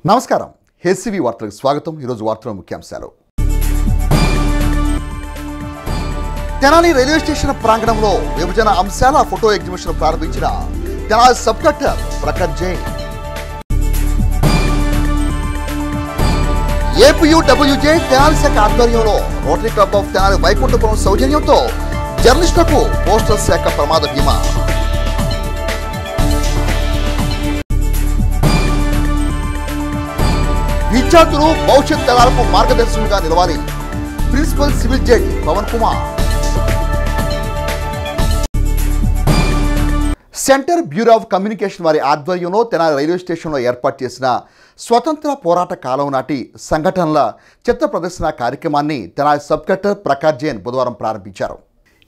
నమస్కారం. హెచ్సివి వార్తలకు స్వాగతం. ఈరోజు వార్తల ముఖ్యాంశాలు. తెనాలి రైల్వే స్టేషన్ ప్రాంగణంలో విభజన అంశాల ఫోటో ఎగ్జిబిషన్ ప్రారంభించిన Tenali sub collector Prakash Jain. APUWJ Tenali శాఖ ఆధ్వర్యంలో rotary club of Tenali Vaikunthapuram సౌజన్యంతో జర్నలిస్టులకు పోస్టల్ శాఖ ప్రమాద బీమా. విద్యార్థులు భవిష్యత్ తరాలకు మార్గదర్శకులుగా నిలవాలి. Principal civil judge Pavan Kumar. Centre bureau of communication వారి ఆధ్వర్యంలో తెనాలి రైల్వే స్టేషన్లో ఏర్పాటు చేసిన స్వతంత్ర పోరాట కాలం నాటి సంఘటనల చిత్ర ప్రదర్శన కార్యక్రమాన్ని తెనాలి సబ్ కలెక్టర్ ప్రకాష్ జైన్ బుధవారం ప్రారంభించారు.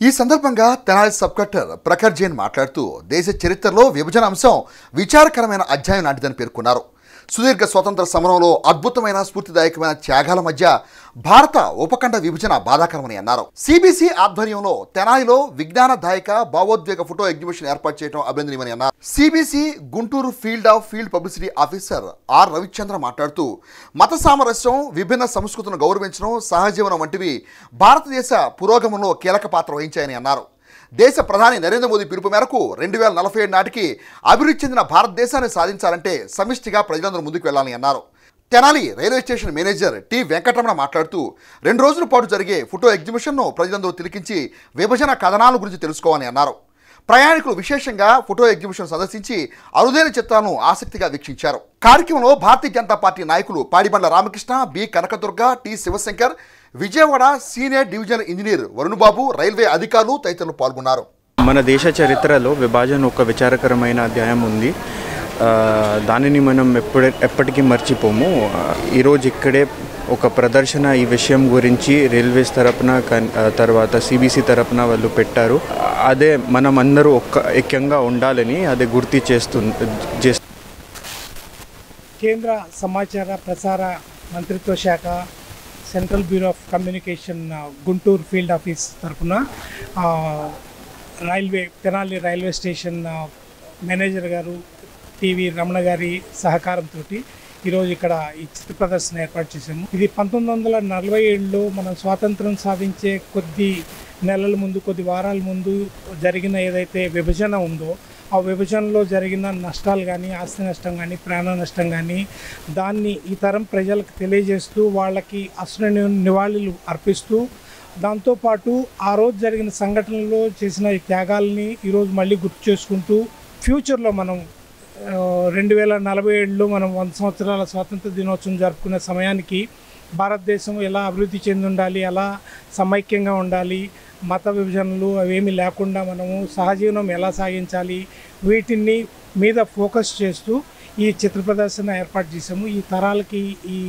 ఈ సందర్భంగా తెనాలి సబ్ కలెక్టర్ ప్రకాష్ జైన్ మాట్లాడుతూ దేశ చరిత్రలో విభజన అంశం విచారకరమైన అధ్యాయం నాటిదని పేర్కొన్నారు. సుదీర్ఘ స్వతంత్ర సమరంలో అద్భుతమైన స్ఫూర్తిదాయకమైన త్యాగాల మధ్య భారత ఉపఖండ విభజన బాధాకరమని అన్నారు. సిబిసి ఆధ్వర్యంలో తెనాలిలో విజ్ఞానదాయక భావోద్వేగ ఫోటో ఎగ్జిబిషన్ ఏర్పాటు చేయడం అభినందనీయమని అన్నారు. CBC Guntur field publicity officer R Ravichandra మాట్లాడుతూ మత సామరస్యం, విభిన్న సంస్కృతులను గౌరవించడం, సహజీవనం వంటివి భారతదేశ పురోగమనంలో కీలక పాత్ర వహించాయని అన్నారు. దేశ ప్రధాని నరేంద్ర మోదీ పిలుపు మేరకు 2047 నాటికి అభివృద్ధి చెందిన భారతదేశాన్ని సాధించాలంటే సమిష్టిగా ప్రజలందరూ ముందుకు వెళ్లాలని అన్నారు. Tenali railway station manager T Venkataramana మాట్లాడుతూ 2 రోజుల పాటు జరిగే ఫోటో ఎగ్జిబిషన్ను ప్రజలందరూ తిలకించి విభజన కథనాల గురించి తెలుసుకోవాలని అన్నారు. ప్రయాణికులు విశేషంగా ఫోటో ఎగ్జిబిషన్ సందర్శించి అరుదైన చిత్రాలను ఆసక్తిగా వీక్షించారు. కార్యక్రమంలో భారతీయ జనతా పార్టీ నాయకులు Padibandla Ramakrishna, B Kanakadurga, T Sivashankar, Vijayawada senior divisional engineer Varunababu, railway అధికారులు తదితరులు పాల్గొన్నారు. మన దేశ చరిత్రలో విభజన ఒక విచారకరమైన అధ్యాయం ఉంది. దానిని మనం ఎప్పటికీ మర్చిపోము. ఈరోజు ఇక్కడే ఒక ప్రదర్శన ఈ విషయం గురించి రైల్వేస్ తరపున తర్వాత సిబిసి తరపున వాళ్ళు పెట్టారు. అదే మనం అందరూ ఐక్యంగా ఉండాలని అదే గుర్తు చేస్తుంది. కేంద్ర సమాచార ప్రసార మంత్రిత్వ శాఖ central bureau of communication Guntur field office తరఫున తెనాలి రైల్వే స్టేషన్ మేనేజర్ గారు టీవీ రమణ గారి సహకారంతో ఈరోజు ఇక్కడ ఈ చిత్ర ప్రదర్శన ఏర్పాటు చేశాము. ఇది 1947లో మనం స్వాతంత్రం సాధించే కొద్ది నెలల ముందు, కొద్ది వారాల ముందు జరిగిన ఏదైతే విభజన ఉందో ఆ విభజనలో జరిగిన నష్టాలు కానీ, ఆస్తి నష్టం కానీ, ప్రాణ నష్టం కానీ దాన్ని ఈ తరం ప్రజలకు తెలియజేస్తూ వాళ్ళకి అసలు నివాళులు అర్పిస్తూ దాంతోపాటు ఆ రోజు జరిగిన సంఘటనలో చేసిన త్యాగాలని ఈరోజు మళ్ళీ గుర్తు చేసుకుంటూ ఫ్యూచర్లో మనం 2047లో మనం 100 సంవత్సరాల స్వాతంత్ర దినోత్సవం జరుపుకునే సమయానికి భారతదేశం ఎలా అభివృద్ధి చెంది ఉండాలి, ఎలా సమైక్యంగా ఉండాలి, మత విభజనలు అవేమీ లేకుండా మనము సహజీవనం ఎలా సాగించాలి, వీటిని మీద ఫోకస్ చేస్తూ ఈ చిత్ర ప్రదర్శన ఏర్పాటు చేసాము. ఈ తరాలకి ఈ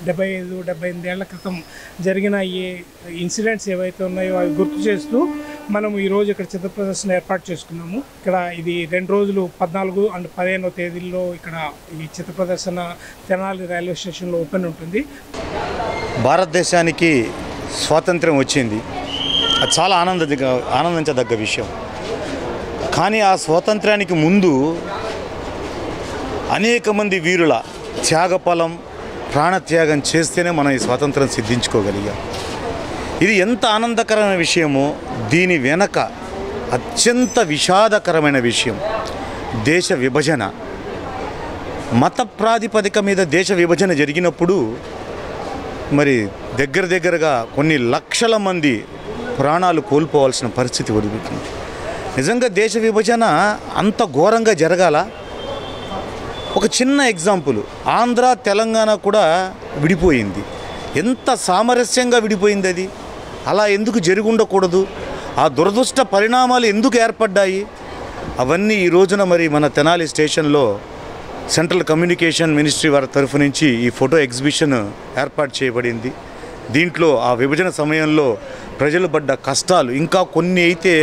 75-78 ఏళ్ల క్రితం జరిగిన ఈ ఇన్సిడెంట్స్ ఏవైతే ఉన్నాయో అవి గుర్తు చేస్తూ మనం ఈరోజు ఇక్కడ చిత్ర ప్రదర్శన ఏర్పాటు చేసుకున్నాము. ఇక్కడ ఇది 2 రోజులు 14 అండ్ 15వ తేదీల్లో ఇక్కడ ఈ చిత్ర ప్రదర్శన తెనాలి రైల్వే స్టేషన్లో ఓపెన్ ఉంటుంది. భారతదేశానికి స్వాతంత్రం వచ్చింది, అది చాలా ఆనందించదగ్గ విషయం. కానీ ఆ స్వాతంత్రానికి ముందు అనేక మంది వీరుల త్యాగఫలం, ప్రాణత్యాగం చేస్తేనే మనం ఈ స్వాతంత్రం సిద్ధించుకోగలిగాం. ఇది ఎంత ఆనందకరమైన విషయమో దీని వెనక అత్యంత విషాదకరమైన విషయం దేశ విభజన. మత ప్రాతిపదిక మీద దేశ విభజన జరిగినప్పుడు మరి దగ్గరగా కొన్ని లక్షల మంది ప్రాణాలు కోల్పోవాల్సిన పరిస్థితి ఒడుగుతుంది. నిజంగా దేశ విభజన అంత ఘోరంగా జరగాల? ఒక చిన్న ఎగ్జాంపుల్, ఆంధ్ర తెలంగాణ కూడా విడిపోయింది. ఎంత సామరస్యంగా విడిపోయింది అది. అలా ఎందుకు జరిగి ఉండకూడదు? ఆ దురదృష్ట పరిణామాలు ఎందుకు ఏర్పడ్డాయి? అవన్నీ ఈ రోజున మరి మన తెనాలి స్టేషన్లో సెంట్రల్ కమ్యూనికేషన్ మినిస్ట్రీ వారి తరఫు నుంచి ఈ ఫోటో ఎగ్జిబిషన్ ఏర్పాటు చేయబడింది. దీంట్లో ఆ విభజన సమయంలో ప్రజలు పడ్డ కష్టాలు, ఇంకా కొన్ని అయితే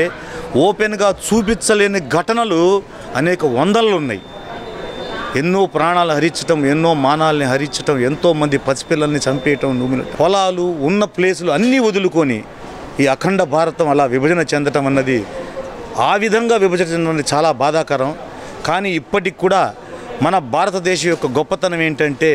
ఓపెన్గా చూపించలేని ఘటనలు అనేక వందలు ఉన్నాయి. ఎన్నో ప్రాణాలు హరించటం, ఎన్నో మానాల్ని హరించటం, ఎంతోమంది పసిపిల్లల్ని చంపేయటం, పొలాలు ఉన్న ప్లేసులు అన్నీ వదులుకొని ఈ అఖండ భారతం అలా విభజన చెందటం అన్నది, ఆ విధంగా విభజన చెందడం చాలా బాధాకరం. కానీ ఇప్పటికి కూడా మన భారతదేశం యొక్క గొప్పతనం ఏంటంటే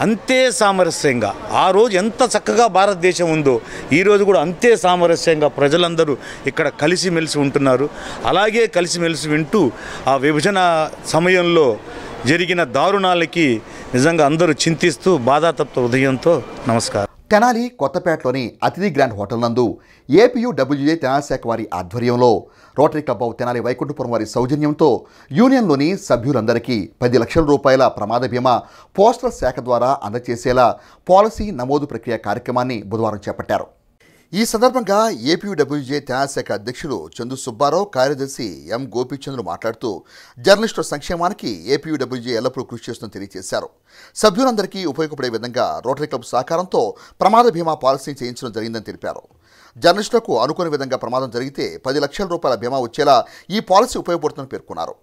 అంతే సామరస్యంగా ఆ రోజు ఎంత చక్కగా భారతదేశం ఉందో ఈరోజు కూడా అంతే సామరస్యంగా ప్రజలందరూ ఇక్కడ కలిసిమెలిసి ఉంటున్నారు. అలాగే కలిసిమెలిసి వింటూ ఆ విభజన సమయంలో జరిగిన దారుణాలకి నిజంగా అందరూ చింతిస్తూ బాధాతప్త హృదయంతో నమస్కారం. తెనాలి కొత్తపేటలోని అతిథి గ్రాండ్ హోటల్ నందు ఏపీయూడబ్ల్యూజే తెనాలి శాఖ వారి ఆధ్వర్యంలో rotary club of Tenali Vaikunthapuram వారి సౌజన్యంతో యూనియన్లోని సభ్యులందరికీ 10 లక్షల రూపాయల ప్రమాద బీమా పోస్టల్ శాఖ ద్వారా అందజేసేలా పాలసీ నమోదు ప్రక్రియ కార్యక్రమాన్ని బుధవారం చేపట్టారు. ఈ సందర్భంగా ఏపీయూడబ్ల్యూజే తెనాలి శాఖ అధ్యక్షులు చందు సుబ్బారావు, కార్యదర్శి ఎం గోపీచంద్రు మాట్లాడుతూ జర్నలిస్టుల సంక్షేమానికి ఏపీయూడబ్ల్యూజే ఎల్లప్పుడూ కృషి చేస్తుందని తెలియజేశారు. సభ్యులందరికీ ఉపయోగపడే విధంగా రోటరీ క్లబ్ సహకారంతో ప్రమాద బీమా పాలసీ చేయించడం జరిగిందని తెలిపారు. జర్నలిస్టులకు అనుకునే విధంగా ప్రమాదం జరిగితే 10 లక్షల రూపాయల బీమా వచ్చేలా ఈ పాలసీ ఉపయోగపడుతుందని పేర్కొన్నారు.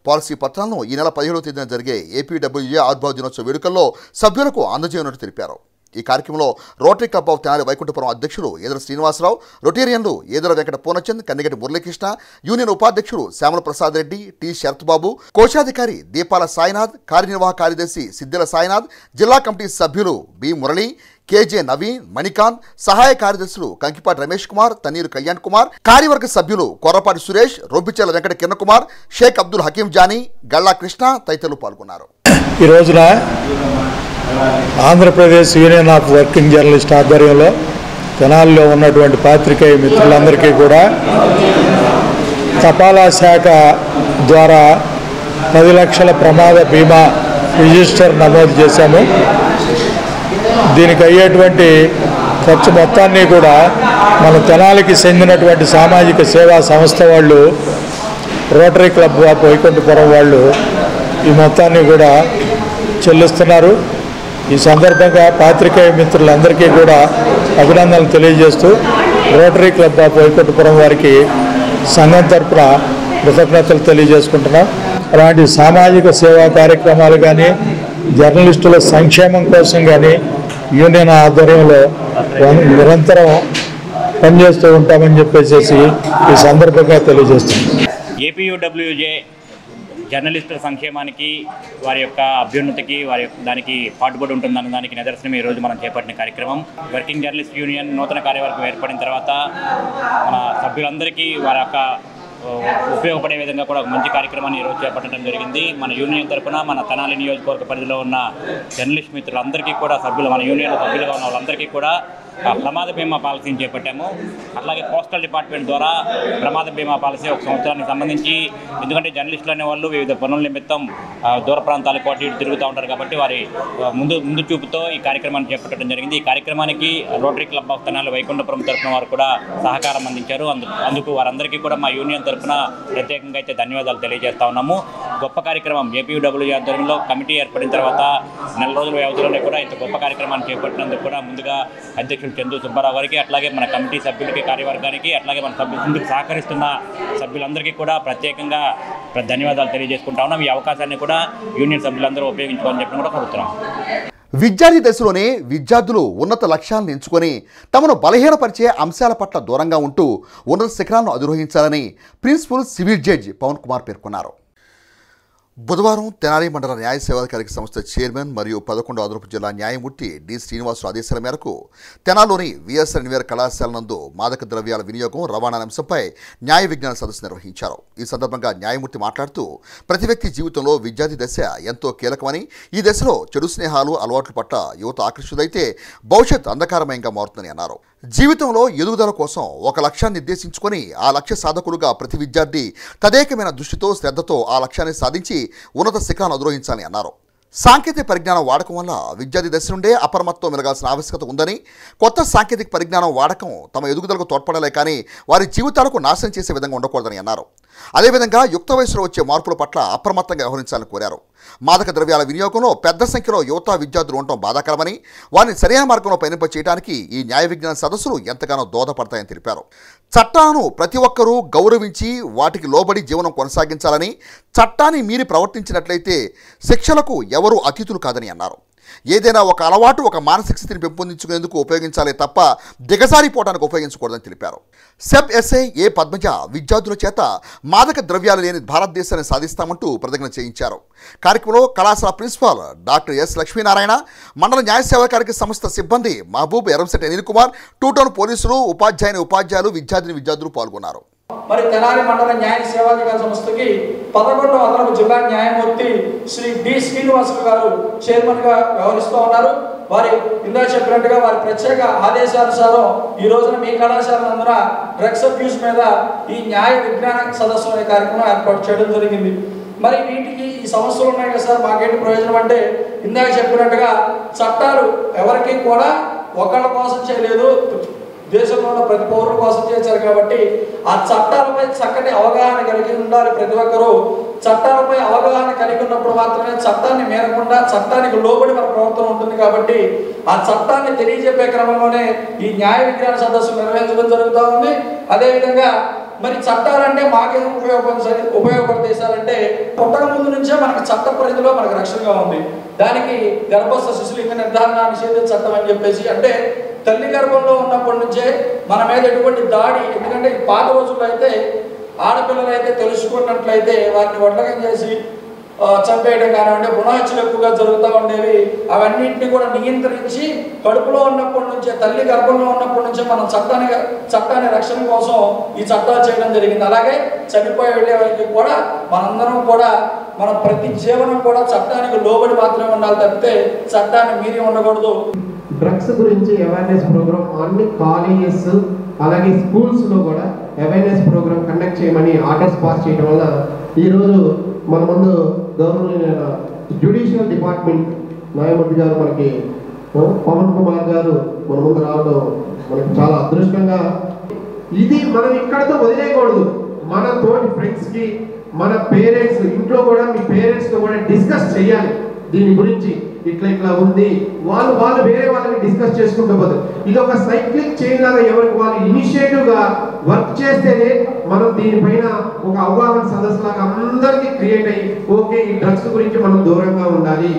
పాలసీ పత్రాలను ఈ నెల 17వ తేదీన జరిగే ఏపీయూడబ్ల్యూజే ఆవిర్భావ దినోత్సవ వేడుకల్లో సభ్యులకు అందజేయనున్నట్టు తెలిపారు. ఈ కార్యక్రమంలో rotary club of Tenali Vaikunthapuram అధ్యక్షులు ఈదర శ్రీనివాసరావు, రొటేరియన్లు ఈదర వెంకట పూర్ణచంద్, కన్నిగటి మురళీకృష్ణ, యూనియన్ ఉపాధ్యక్షుడు శ్యామల ప్రసాద్ రెడ్డి, టి శరత్ బాబు, కోశాధికారి దీపాల సాయినాథ్, కార్యనిర్వాహక కార్యదర్శి సిద్దిల సాయినాథ్, జిల్లా కమిటీ సభ్యులు బి మురళి, కేజే నవీన్, మణికాంత్, సహాయ కార్యదర్శులు కంకిపాటి రమేష్ కుమార్, తన్నీరు కళ్యాణ్ కుమార్, కార్యవర్గ సభ్యులు కొర్రపాటి సురేష్, రొబ్బిచెల్ల వెంకట కిరణ్ కుమార్, షేక్ అబ్దుల్ హకీం జానీ, గల్లా కృష్ణ తదితరులు పాల్గొన్నారు. ఈ రోజున Andhra Pradesh union of working journalist ఆధ్వర్యంలో తెనాలిలో ఉన్నటువంటి పాత్రికేయ మిత్రులందరికీ కూడా తపాలా శాఖ ద్వారా 10 లక్షల ప్రమాద బీమా రిజిస్టర్ నమోదు చేశాము. దీనికి అయ్యేటువంటి ఖర్చు మొత్తాన్ని కూడా మన తెనాలికి చెందినటువంటి సామాజిక సేవా సంస్థ వాళ్ళు, రోటరీ క్లబ్ ఆఫ్ వైకుంఠపురం వాళ్ళు ఈ మొత్తాన్ని కూడా చెల్లిస్తున్నారు. ఈ సందర్భంగా పాత్రికేయ మిత్రులందరికీ కూడా అభినందనలు తెలియజేస్తూ రోటరీ క్లబ్ ఆఫ్ వైకుంఠపురం వారికి సంఘం తరఫున కృతజ్ఞతలు తెలియజేసుకుంటున్నాం. అలాంటి సామాజిక సేవా కార్యక్రమాలు కానీ జర్నలిస్టుల సంక్షేమం కోసం కానీ యూనియన్ ఆధ్వర్యంలో నిరంతరం పనిచేస్తూ ఉంటామని చెప్పేసి ఈ సందర్భంగా తెలియజేస్తున్నాం. ఏపీయూడబ్ల్యూజే జర్నలిస్టుల సంక్షేమానికి, వారి యొక్క అభ్యున్నతికి, దానికి పాటుపడి ఉంటుందన్న దానికి నిదర్శనం ఈరోజు మనం చేపట్టిన కార్యక్రమం. వర్కింగ్ జర్నలిస్ట్ యూనియన్ నూతన కార్యవర్గం ఏర్పడిన తర్వాత మన సభ్యులందరికీ వారి యొక్క ఉపయోగపడే విధంగా కూడా ఒక మంచి కార్యక్రమాన్ని ఈరోజు చేపట్టడం జరిగింది. మన యూనియన్ తరఫున మన తెనాలి నియోజకవర్గ పరిధిలో ఉన్న జర్నలిస్ట్ మిత్రులందరికీ కూడా మన యూనియన్ సభ్యులుగా ఉన్న వాళ్ళందరికీ కూడా ప్రమాద బీమా పాలసీని చేపట్టాము. అట్లాగే పోస్టల్ డిపార్ట్మెంట్ ద్వారా ప్రమాద బీమా పాలసీ 1 సంవత్సరానికి సంబంధించి, ఎందుకంటే జర్నలిస్టులు అనేవాళ్ళు వివిధ పనుల నిమిత్తం దూర ప్రాంతాలకు అటు ఇటు తిరుగుతూ ఉంటారు కాబట్టి వారి ముందు చూపుతో ఈ కార్యక్రమాన్ని చేపట్టడం జరిగింది. ఈ కార్యక్రమానికి rotary club of Tenali Vaikunthapuram తరఫున వారు కూడా సహకారం అందించారు. అందుకు వారందరికీ కూడా మా యూనియన్ తరఫున ప్రత్యేకంగా అయితే ధన్యవాదాలు తెలియజేస్తా ఉన్నాము. గొప్ప కార్యక్రమం ఏపీయూడబ్ల్యూజే ఆధ్వర్యంలో కమిటీ ఏర్పడిన తర్వాత 4 రోజుల వ్యవధిలోనే కూడా ఇంత గొప్ప కార్యక్రమాన్ని చేపట్టినందుకు కూడా ముందుగా అధ్యక్షుడు చందు సుబ్బారావు గారికి, అట్లాగే మన కమిటీ సభ్యులకి, కార్యవర్గానికి, అట్లాగే మన ముందుకు సహకరిస్తున్న సభ్యులందరికీ కూడా ప్రత్యేకంగా ధన్యవాదాలు తెలియజేసుకుంటా ఉన్నాం. ఈ అవకాశాన్ని కూడా యూనియన్ సభ్యులందరూ ఉపయోగించుకోవాలని చెప్పి కూడా కోరుతున్నాం. విద్యార్థి దశలోనే విద్యార్థులు ఉన్నత లక్ష్యాలను ఎంచుకొని తమను బలహీనపరిచే అంశాల పట్ల దూరంగా ఉంటూ ఉన్నత శిఖరాలను అధిరోహించాలని principal civil judge Pavan Kumar పేర్కొన్నారు. బుధవారం తెనాలి మండల న్యాయ సేవాధికారిక సంస్థ చైర్మన్ మరియు 11వ అదనపు జిల్లా న్యాయమూర్తి డి శ్రీనివాసరావు ఆదేశాల మేరకు తెనాలిలోని విఎస్ఆర్ ఎన్వీఆర్ కళాశాల నందు మాదక ద్రవ్యాల వినియోగం, రవాణా అంశంపై న్యాయ విజ్ఞాన సదస్సు నిర్వహించారు. ఈ సందర్భంగా న్యాయమూర్తి మాట్లాడుతూ ప్రతి వ్యక్తి జీవితంలో విద్యార్థి దశ ఎంతో కీలకమని, ఈ దశలో చెడు స్నేహాలు, అలవాట్ల పట్ల యువత ఆకర్షితులైతే భవిష్యత్ అంధకారమయంగా మారుతుందని అన్నారు. జీవితంలో ఎదుగుదల కోసం ఒక లక్ష్యాన్ని నిర్దేశించుకొని ఆ లక్ష్య సాధకులుగా ప్రతి విద్యార్థి తదేకమైన దృష్టితో, శ్రద్ధతో ఆ లక్ష్యాన్ని సాధించి ఉన్నత శిఖరాలను అధిరోహించాలని అన్నారు. సాంకేతిక పరిజ్ఞానం వాడకం వల్ల విద్యార్థి దశ నుండే అప్రమత్తం మెలగాల్సిన ఆవశ్యకత ఉందని, కొత్త సాంకేతిక పరిజ్ఞానం వాడకం తమ ఎదుగుదలకు తోడ్పడలే కానీ వారి జీవితాలకు నాశనం చేసే విధంగా ఉండకూడదని అన్నారు. అదేవిధంగా యుక్త వయసులో వచ్చే మార్పుల పట్ల అప్రమత్తంగా వ్యవహరించాలని కోరారు. మాదక ద్రవ్యాల వినియోగంలో పెద్ద సంఖ్యలో యువత విద్యార్థులు ఉండటం బాధాకరమని, వారిని సరైన మార్గంలో పయనింప చేయడానికి ఈ న్యాయ విజ్ఞాన సదస్సులు ఎంతగానో దోహదపడతాయని తెలిపారు. చట్టాలను ప్రతి ఒక్కరూ గౌరవించి వాటికి లోబడి జీవనం కొనసాగించాలని, చట్టాన్ని మీరి ప్రవర్తించినట్లయితే శిక్షలకు ఎవరూ అతిథులు కాదని అన్నారు. ఏదైనా ఒక అలవాటు ఒక మానసిక స్థితిని పెంపొందించుకునేందుకు ఉపయోగించాలి తప్ప దిగజారిపోవడానికి ఉపయోగించకూడదని తెలిపారు. సెబ్ ఎస్ఐ ఏ పద్మజ విద్యార్థుల చేత మాదక ద్రవ్యాలు లేని భారతదేశాన్ని సాధిస్తామంటూ ప్రతిజ్ఞ చేయించారు. కార్యక్రమంలో కళాశాల ప్రిన్సిపాల్ డాక్టర్ ఎస్ లక్ష్మీనారాయణ, మండల న్యాయ సేవాకారిక సంస్థ సిబ్బంది మహబూబ్, ఎరంశెట్టి అనిల్ కుమార్, టూ టౌన్ పోలీసులు, ఉపాధ్యాయులు, విద్యార్థులు పాల్గొన్నారు. మరి తెనాలి మండల న్యాయ సేవాధికార సంస్థకి 11వ అదనపు జిల్లా న్యాయమూర్తి శ్రీ డి శ్రీనివాసులు గారు చైర్మన్గా వ్యవహరిస్తూ ఉన్నారు. వారి ఇందా చెప్పినట్టుగా వారి ప్రత్యేక ఆదేశానుసారం ఈ రోజున మీ కళాశాల నందున డ్రగ్స్ అబ్యూస్ మీద ఈ న్యాయ విజ్ఞాన సదస్సు అనే కార్యక్రమం ఏర్పాటు చేయడం జరిగింది. మరి వీటికి ఈ సమస్యలు ఉన్నాయి కదా సార్, మాకేంటి ప్రయోజనం అంటే ఇందాక చెప్పినట్టుగా చట్టాలు ఎవరికి కూడా ఒకళ్ళ కోసం చేయలేదు, దేశంలో ఉన్న ప్రతి పౌరుల కోసం చేశారు. కాబట్టి ఆ చట్టాలపై చక్కటి అవగాహన కలిగి ఉండాలి. ప్రతి ఒక్కరూ చట్టాలపై అవగాహన కలిగి ఉన్నప్పుడు మాత్రమే చట్టాన్ని మేరకుండా చట్టానికి లోబడి మన ప్రవర్తన ఉంటుంది. కాబట్టి ఆ చట్టాన్ని తెలియజెప్పే క్రమంలోనే ఈ న్యాయ విజ్ఞాన సదస్సు నిర్వహించడం జరుగుతూ ఉంది. అదేవిధంగా మరి చట్టాలంటే మాకేం ఉపయోగపడతాయి సార్ అంటే, పుట్టక ముందు నుంచే మనకు చట్ట పరిధిలో మనకు రక్షణగా ఉంది. దానికి గర్భస్థ శిశులింగ నిర్ధారణ నిషేధ చట్టం అని చెప్పేసి, అంటే తల్లి గర్భంలో ఉన్నప్పటి నుంచే మన మీద ఎటువంటి దాడి, ఎందుకంటే పాత రోజుల్లో అయితే ఆడపిల్లలు అయితే తెలుసుకున్నట్లయితే వారిని వడ్లకం చేసి చంపేయడం కానివ్వండి, బుణహత్యలు ఎక్కువగా జరుగుతూ ఉండేవి. అవన్నింటినీ కూడా నియంత్రించి కడుపులో ఉన్నప్పటి నుంచే, తల్లి గర్భంలో ఉన్నప్పటి నుంచే మనం చట్టాన్ని రక్షణ కోసం ఈ చట్టాలు చేయడం జరిగింది. అలాగే చనిపోయి వెళ్ళే వారికి కూడా మనందరం కూడా మన ప్రతి జీవనం కూడా చట్టానికి లోబడి మాత్రమే ఉండాలి తప్పితే చట్టాన్ని మీరి ఉండకూడదు. డ్రగ్స్ గురించి అవేర్నెస్ ప్రోగ్రామ్ అన్ని కాలేజెస్ అలాగే స్కూల్స్లో కూడా అవేర్నెస్ ప్రోగ్రామ్ కండక్ట్ చేయమని ఆర్డర్స్ పాస్ చేయడం వల్ల ఈరోజు మన ముందు గవర్నమెంట్ జ్యుడిషియల్ డిపార్ట్మెంట్ న్యాయమూర్తి గారు మనకి పవన్ కుమార్ గారు మన ముందు రావడం మనకి చాలా అదృష్టంగా. ఇది మనం ఇక్కడతో వదిలేయకూడదు. మన తోటి ఫ్రెండ్స్కి, మన పేరెంట్స్, ఇంట్లో కూడా మీ పేరెంట్స్తో కూడా డిస్కస్ చేయాలి దీని గురించి. ఇట్లా ఉంది, వాళ్ళు వేరే వాళ్ళని డిస్కస్ చేసుకుంటూ పోతారు. ఇది ఒక సైక్లిక్ చైన్ లాగా ఎవరికి వాళ్ళు ఇనిషియేటివ్గా వర్క్ చేస్తేనే మనం దీనిపైన ఒక అవగాహన సదస్సు లాగా అందరికీ క్రియేట్ అయ్యి ఓకే ఈ డ్రగ్స్ గురించి మనం దూరంగా ఉండాలి.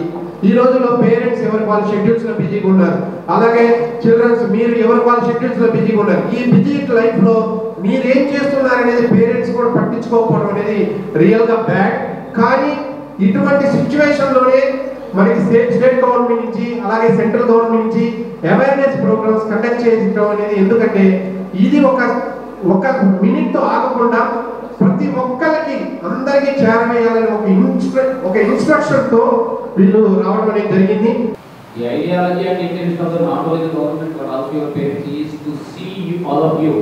ఈ రోజుల్లో పేరెంట్స్ ఎవరి వాళ్ళ షెడ్యూల్స్లో బిజీగా ఉన్నారు, అలాగే చిల్డ్రన్స్ మీరు ఎవరి వాళ్ళ షెడ్యూల్స్లో బిజీగా ఉన్నారు. ఈ బిజీ లైఫ్లో మీరేం చేస్తున్నారనేది పేరెంట్స్ కూడా పట్టించుకోకపోవడం అనేది రియల్గా బ్యాడ్. కానీ ఇటువంటి సిచ్యువేషన్లోనే మనకి స్టేట్ గవర్నమెంట్ నుంచి అలాగే సెంట్రల్ గవర్నమెంట్ నుంచి అవేర్నెస్ ప్రోగ్రామ్స్ కండక్ట్ చేయడం అనేది, ఎందుకంటే ఇది ఒక మినిట్తో ఆగకుండా ప్రతి ఒక్కరికి అందరికీ చేరవేయాలని ఒక ఇన్స్ట్రక్షన్తో వీళ్ళు రావడం అనేది జరిగింది. The ideology and intention of not only the government but also your parents is to see you, all of you,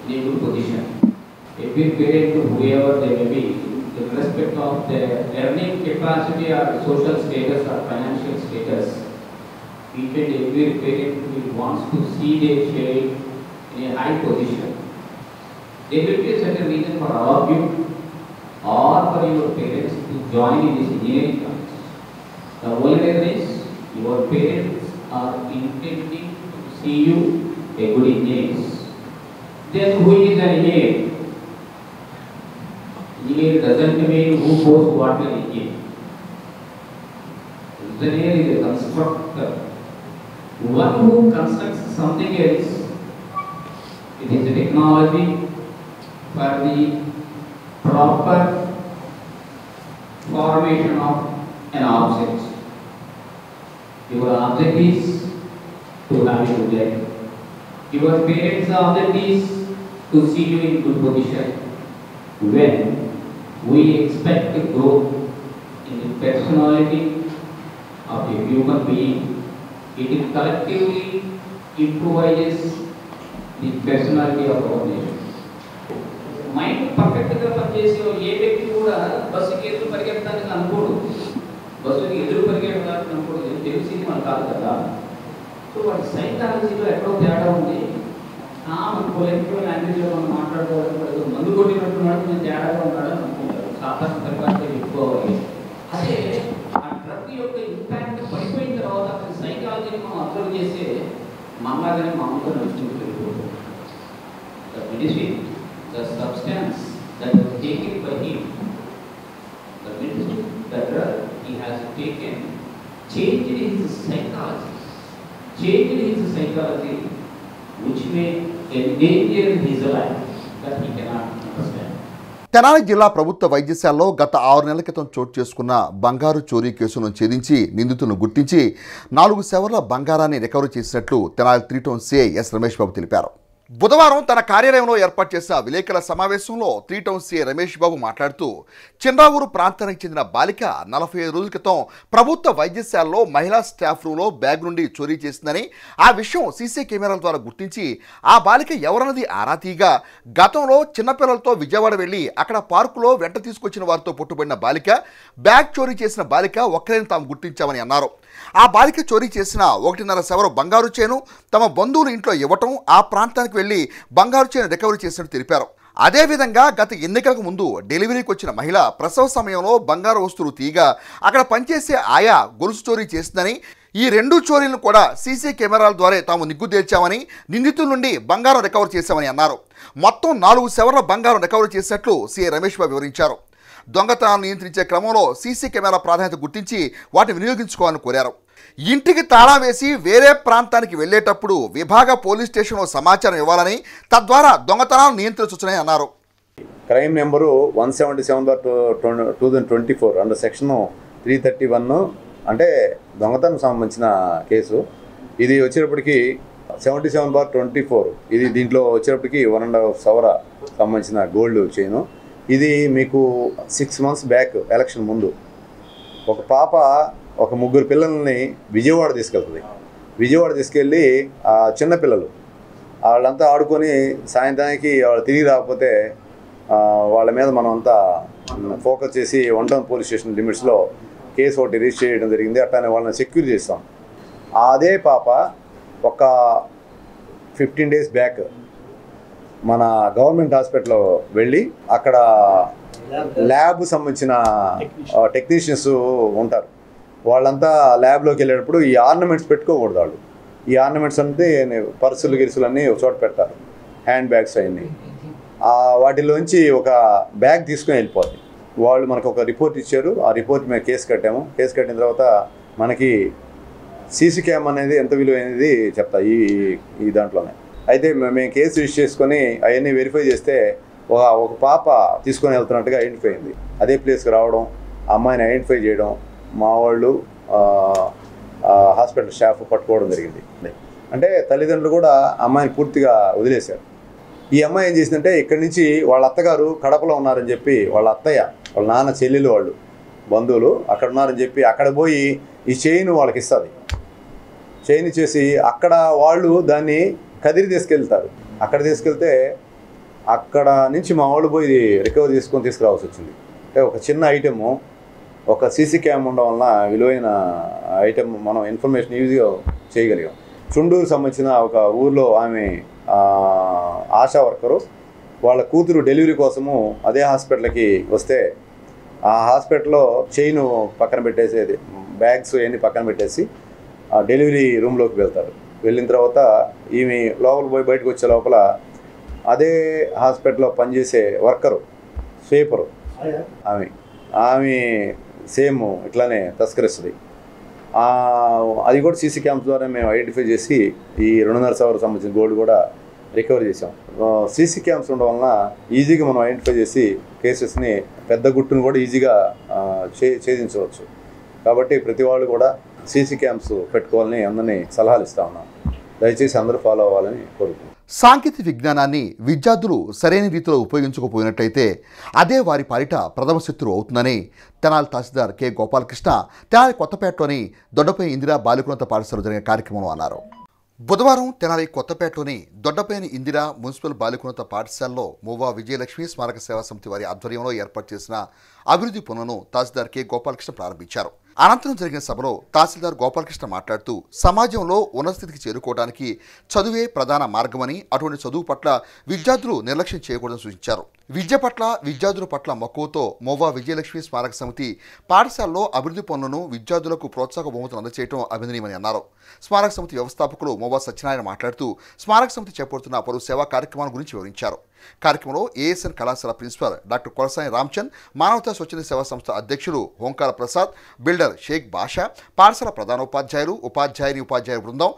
in a good position. Every parent, whoever they may be, irrespective of their earning capacity or social status or financial status, each and every parent will wants to see their child in a high position. There will be a certain reason for all of you or for your parents to join in this engineering class. The only reason is your parents are intending to see you a good engineer. Then who is an engineer? Engineer doesn't mean who knows what an engineer. Engineer is a constructor. One who constructs something else. It is a technology for the proper formation of an object. Your object is to have a good life. Your parents' object is to see you in good position. When we expect growth in the personality of a human being, it collectively improves the personality of our nation. Mind పర్ఫెక్ట్గా పనిచేసే ఏ వ్యక్తి కూడా బస్సుకి ఎదురు పరిగెత్తడానికి అనుకోడు, బస్సుకి ఎదురు పరిగెత్తడానికి అనుకోడు. తెలిసింది మనకు కాదు కదా. సో వాటి సైకాలజీలో ఎక్కడో తేడా ఉంది. మన పొలిటికల్ లాంగ్వేజ్లో మనం మాట్లాడుకోవడం మందు కొట్టినట్టున్నాడు, నేను తేడాగా ఉన్నాడని అనుకుంటారు. సాధారణ పరిపాలన ఎక్కువ. అదే ఆ డ్రగ్ యొక్క ఇంపాక్ట్ పడిపోయిన తర్వాత అతని సైకాలజీని మనం అబ్జర్వ్ చేస్తే మనలాగానే మామూలుగా నడుచుకుంటూ వెళ్ళిపోతుంది. The medicine, the substance that was taken by him, the medicine, the drug he has taken changed his psychology, which may endanger his life, that he cannot understand. Tenali జిల్లా ప్రభుత్వ వైద్యశాలలో గత 6 నెలల క్రితం చోటు చేసుకున్న బంగారు చోరీ కేసును ఛేదించి నిందితులను గుర్తించి 4 సవర్ల బంగారాన్ని రికవరీ చేసినట్లు Tenali 3 town CI S Ramesh Babu తెలిపారు. బుధవారం తన కార్యాలయంలో ఏర్పాటు చేసిన విలేకరుల సమావేశంలో 3 టౌన్ సిఐ రమేష్ బాబు మాట్లాడుతూ చిన్నావూరు ప్రాంతానికి చెందిన బాలిక 45 రోజుల క్రితం ప్రభుత్వ వైద్యశాలలో మహిళా స్టాఫ్ రూమ్లో బ్యాగ్ నుండి చోరీ చేసిందని, ఆ విషయం సీసీ కెమెరాల ద్వారా గుర్తించి ఆ బాలిక ఎవరన్నది ఆరా తీయగా గతంలో చిన్నపిల్లలతో విజయవాడ వెళ్లి అక్కడ పార్కులో వెంట తీసుకొచ్చిన వారితో పట్టుబడిన బాలిక, బ్యాగ్ చోరీ చేసిన బాలిక ఒక్కరైనా తాము గుర్తించామని అన్నారు. ఆ బాలిక చోరీ చేసిన 1.5 సవర బంగారు చైను తమ బంధువుల ఇంట్లో ఇవ్వటం, ఆ ప్రాంతానికి వెళ్లి బంగారు చైను రికవరీ చేసినట్టు తెలిపారు. అదేవిధంగా గత ఎన్నికలకు ముందు డెలివరీకి వచ్చిన మహిళ ప్రసవ సమయంలో బంగారు వస్తువులు తీయగా అక్కడ పనిచేసే ఆయా గొలుసు చోరీ చేసిందని, ఈ 2 చోరీలను కూడా సీసీ కెమెరాల ద్వారా తాము నిగ్గుదేల్చామని, నిందితుల నుండి బంగారం రికవర్ చేశామని అన్నారు. మొత్తం 4 సవర్ల బంగారం రికవరీ చేసినట్లు సిఐ రమేష్ బాబు వివరించారు. దొంగతనాలను నియంత్రించే క్రమంలో సీసీ కెమెరా ప్రాధాన్యత గుర్తించి వాటిని వినియోగించుకోవాలని కోరారు. ఇంటికి తాళా వేసి వేరే ప్రాంతానికి వెళ్లేటప్పుడు విభాగ పోలీస్ స్టేషన్లో సమాచారం ఇవ్వాలని, తద్వారా దొంగతనాలను నియంత్రించవచ్చని అన్నారు. క్రైమ్ నెంబరు 177/2024 అండర్ సెక్షన్ 331 అంటే దొంగతనం సంబంధించిన కేసు. ఇది వచ్చేటప్పటికి 77/24 ఇది దీంట్లో వచ్చేటప్పటికి 1.5 సవర సంబంధించిన గోల్డ్ చైను. ఇది మీకు 6 మంత్స్ బ్యాక్ ఎలక్షన్ ముందు ఒక పాప ఒక 3 పిల్లల్ని విజయవాడ తీసుకెళ్తుంది. విజయవాడ తీసుకెళ్ళి చిన్నపిల్లలు వాళ్ళంతా ఆడుకొని సాయంత్రానికి వాళ్ళు తిరిగి రాకపోతే వాళ్ళ మీద మనం అంతా ఫోకస్ చేసి 1 టౌన్ పోలీస్ స్టేషన్ లిమిట్స్లో కేసు ఒకటి రిజిస్టర్ చేయడం జరిగింది. అట్లానే వాళ్ళని సెక్యూర్ చేస్తాం. అదే పాప ఒక 15 డేస్ బ్యాక్ మన గవర్నమెంట్ హాస్పిటల్లో వెళ్ళి అక్కడ ల్యాబ్ సంబంధించిన టెక్నీషియన్స్ ఉంటారు. వాళ్ళంతా ల్యాబ్లోకి వెళ్ళేటప్పుడు ఈ ఆర్నమెంట్స్ పెట్టుకోకూడదు. వాళ్ళు ఈ ఆర్నమెంట్స్ అంటే పర్సులు గిరుసులు అన్నీ ఒక చోట పెడతారు, హ్యాండ్ బ్యాగ్స్ అవన్నీ. వాటిలోంచి ఒక బ్యాగ్ తీసుకొని వెళ్ళిపోతుంది. వాళ్ళు మనకు ఒక రిపోర్ట్ ఇచ్చారు. ఆ రిపోర్ట్ మేము కేసు కట్టాము. కేసు కట్టిన తర్వాత మనకి సీసీ క్యామ్ అనేది ఎంత విలువైనది చెప్తా ఈ దాంట్లోనే. అయితే మేము కేసు రిజిస్టర్ చేసుకొని అవన్నీ వెరిఫై చేస్తే ఒక పాప తీసుకొని వెళ్తున్నట్టుగా ఐడెంటిఫై అయింది. అదే ప్లేస్కి రావడం, ఆ అమ్మాయిని ఐడెంటిఫై చేయడం, మా వాళ్ళు హాస్పిటల్ స్టాఫ్ పట్టుకోవడం జరిగింది. అంటే తల్లిదండ్రులు కూడా అమ్మాయిని పూర్తిగా వదిలేశారు. ఈ అమ్మాయి ఏం చేసిందంటే ఇక్కడి నుంచి వాళ్ళ అత్తగారు కడపలో ఉన్నారని చెప్పి, వాళ్ళ అత్తయ్య వాళ్ళ నాన్న చెల్లెలు వాళ్ళు బంధువులు అక్కడ ఉన్నారని చెప్పి అక్కడ పోయి ఈ చైన్ వాళ్ళకి ఇస్తుంది. చైన్ ఇచ్చేసి అక్కడ వాళ్ళు దాన్ని కదిరి తీసుకెళ్తారు. అక్కడ తీసుకెళ్తే అక్కడ నుంచి మా వాళ్ళు పోయి రికవర్ తీసుకురావాల్సి వచ్చింది. అంటే ఒక చిన్న ఐటెము, ఒక సీసీ క్యామ్ ఉండడం వలన విలువైన ఐటెం మనం ఇన్ఫర్మేషన్ ఈజీగా చేయగలిగాం. చుండూరు సంబంధించిన ఒక ఊర్లో ఆమె ఆశా వర్కరు వాళ్ళ కూతురు డెలివరీ కోసము అదే హాస్పిటల్కి వస్తే ఆ హాస్పిటల్లో చైను పక్కన పెట్టేసేది, బ్యాగ్స్ అవన్నీ పక్కన పెట్టేసి ఆ డెలివరీ రూమ్లోకి వెళ్తారు. వెళ్ళిన తర్వాత ఈమె లోపల పోయి బయటకు వచ్చే లోపల అదే హాస్పిటల్లో పనిచేసే వర్కరు స్వీపరు ఆమె సేమ్ ఇట్లానే తస్కరిస్తుంది. అది కూడా సీసీ క్యామ్స్ ద్వారా మేము ఐడెంటిఫై చేసి ఈ 2.5 సవర్ సంబంధించిన గోల్డ్ కూడా రికవర్ చేసాం. సీసీ క్యామ్స్ ఉండడం వలన ఈజీగా మనం ఐడెంటిఫై చేసి కేసెస్ని పెద్ద గుట్టును కూడా ఈజీగా ఛేదించవచ్చు. కాబట్టి ప్రతి వాళ్ళు కూడా సీసీ క్యామ్స్ పెట్టుకోవాలని అందరినీ సలహాలు ఇస్తా ఉన్నాం. దయచేసి అందరూ ఫాలో అవ్వాలని కోరుకుంటున్నాం. సాంకేతిక విజ్ఞానాన్ని విద్యార్థులు సరైన రీతిలో ఉపయోగించకపోయినట్లయితే అదే వారి పాలిట ప్రథమ శత్రువు అవుతుందని తెనాలి తహసీల్దార్ కె గోపాలకృష్ణ తెనాలి కొత్తపేటలోని దొడ్డపై ఇందిరా బాలికోన్నత పాఠశాలలో జరిగిన కార్యక్రమంలో అన్నారు. బుధవారం తెనాలి కొత్తపేటలోని దొడ్డపైన ఇందిరా మున్సిపల్ బాలికోన్నత పాఠశాలలో మూవా విజయలక్ష్మి స్మారక సేవా సమితి వారి ఆధ్వర్యంలో ఏర్పాటు చేసిన అభివృద్ధి పనులను తహసీల్దార్ కె గోపాలకృష్ణ ప్రారంభించారు. అనంతరం జరిగిన సభలో తహసీల్దార్ గోపాలకృష్ణ మాట్లాడుతూ సమాజంలో ఉన్నత స్థితికి చేరుకోవడానికి చదువే ప్రధాన మార్గమని, అటువంటి చదువు పట్ల విద్యార్థులు నిర్లక్ష్యం చేయకూడదని సూచించారు. విద్య పట్ల విద్యార్థుల పట్ల మక్కువతో మోవా విజయలక్ష్మి స్మారక సమితి పాఠశాలలో అభివృద్ధి పనులను విద్యార్థులకు ప్రోత్సాహక బహుమతులు అందజేయడం అభినందనీయమని అన్నారు. స్మారక సమితి వ్యవస్థాపకులు మోవా సత్యనారాయణ మాట్లాడుతూ స్మారక సమితి చేపడుతున్న పలు సేవా కార్యక్రమాల గురించి వివరించారు. కార్యక్రమంలో ఏఎస్ఎన్ కళాశాల ప్రిన్సిపల్ డాక్టర్ కొలసాని రామ్చంద్, మానవతా స్వచ్ఛంద సేవా సంస్థ అధ్యక్షులు ఓంకార ప్రసాద్, బిల్డర్ షేక్ బాషా, పాఠశాల ప్రధానోపాధ్యాయులు, ఉపాధ్యాయులు బృందం,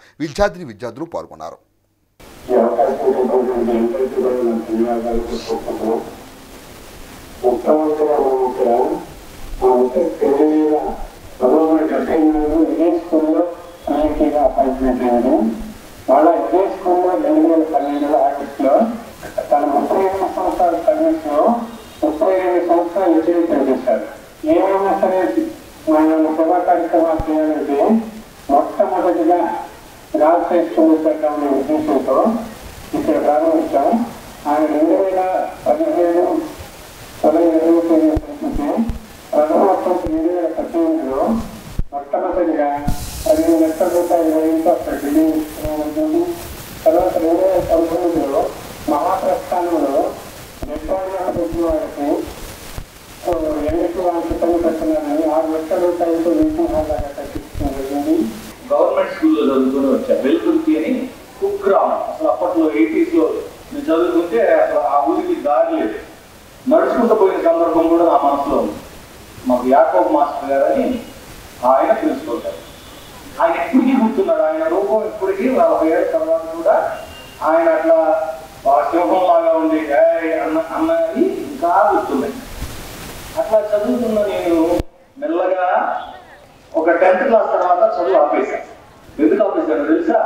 విద్యార్థులు పాల్గొన్నారు. వాళ్ళ ఇదే స్కూల్లో 2012 ఆగస్టులో తన 38 సంవత్సరాల సర్వీస్లో 32 సంవత్సరాలు అచీవ్ చేశారు. ఏమైనా సరే మన సేవా కార్యక్రమాలు చేయాలంటే మొట్టమొదటిగా రాజశేఖర స్కూల్ పెట్టాలనే ఉద్దేశంతో ఇక్కడ ప్రారంభించాం. ఆయన 2017 పరిస్థితి ప్రథమోత్సవం 2018లో మొట్టమొదటిగా 15 లక్షల రూపాయల వ్యయంతో అక్కడ బిల్డింగ్ ఉంటుంది. తర్వాత 2019లో మహాప్రస్థానంలో నిర్మాణాలు పెట్టిన వాళ్ళకి ఎండకి వాళ్ళకి పని పెడుతున్నారని 6 లక్షల రూపాయలతో నిపుణాలుగా కట్టించడం జరిగింది. గవర్నమెంట్ స్కూల్లో చదువుకుని వచ్చాను. వెలుగుర్తి అని కుగ్రామం. అసలు అప్పట్లో 80s లో నేను చదువుకుంటే అసలు ఆ ఊరికి దారి లేదు. నడుచుకుంటూ పోయిన సందర్భం కూడా నా మనసులో ఉంది. మాకు యాకోబ్ మాస్టర్ గారు అని ఆయన తెలుసుకుంటారు. ఆయన ఎప్పటికీ గుర్తున్నాడు. ఆయన రూపం ఇప్పటికీ 40 ఏళ్ళ తర్వాత కూడా ఆయన అట్లా సింహం లాగా ఉండి అన్నది ఇంకా గుర్తున్నాయి. అట్లా చదువుతున్న నేను మెల్లగా ఒక 10th క్లాస్ తర్వాత చదువు ఆపేశాను. ఎందుకు ఆపేశాను తెలుసా?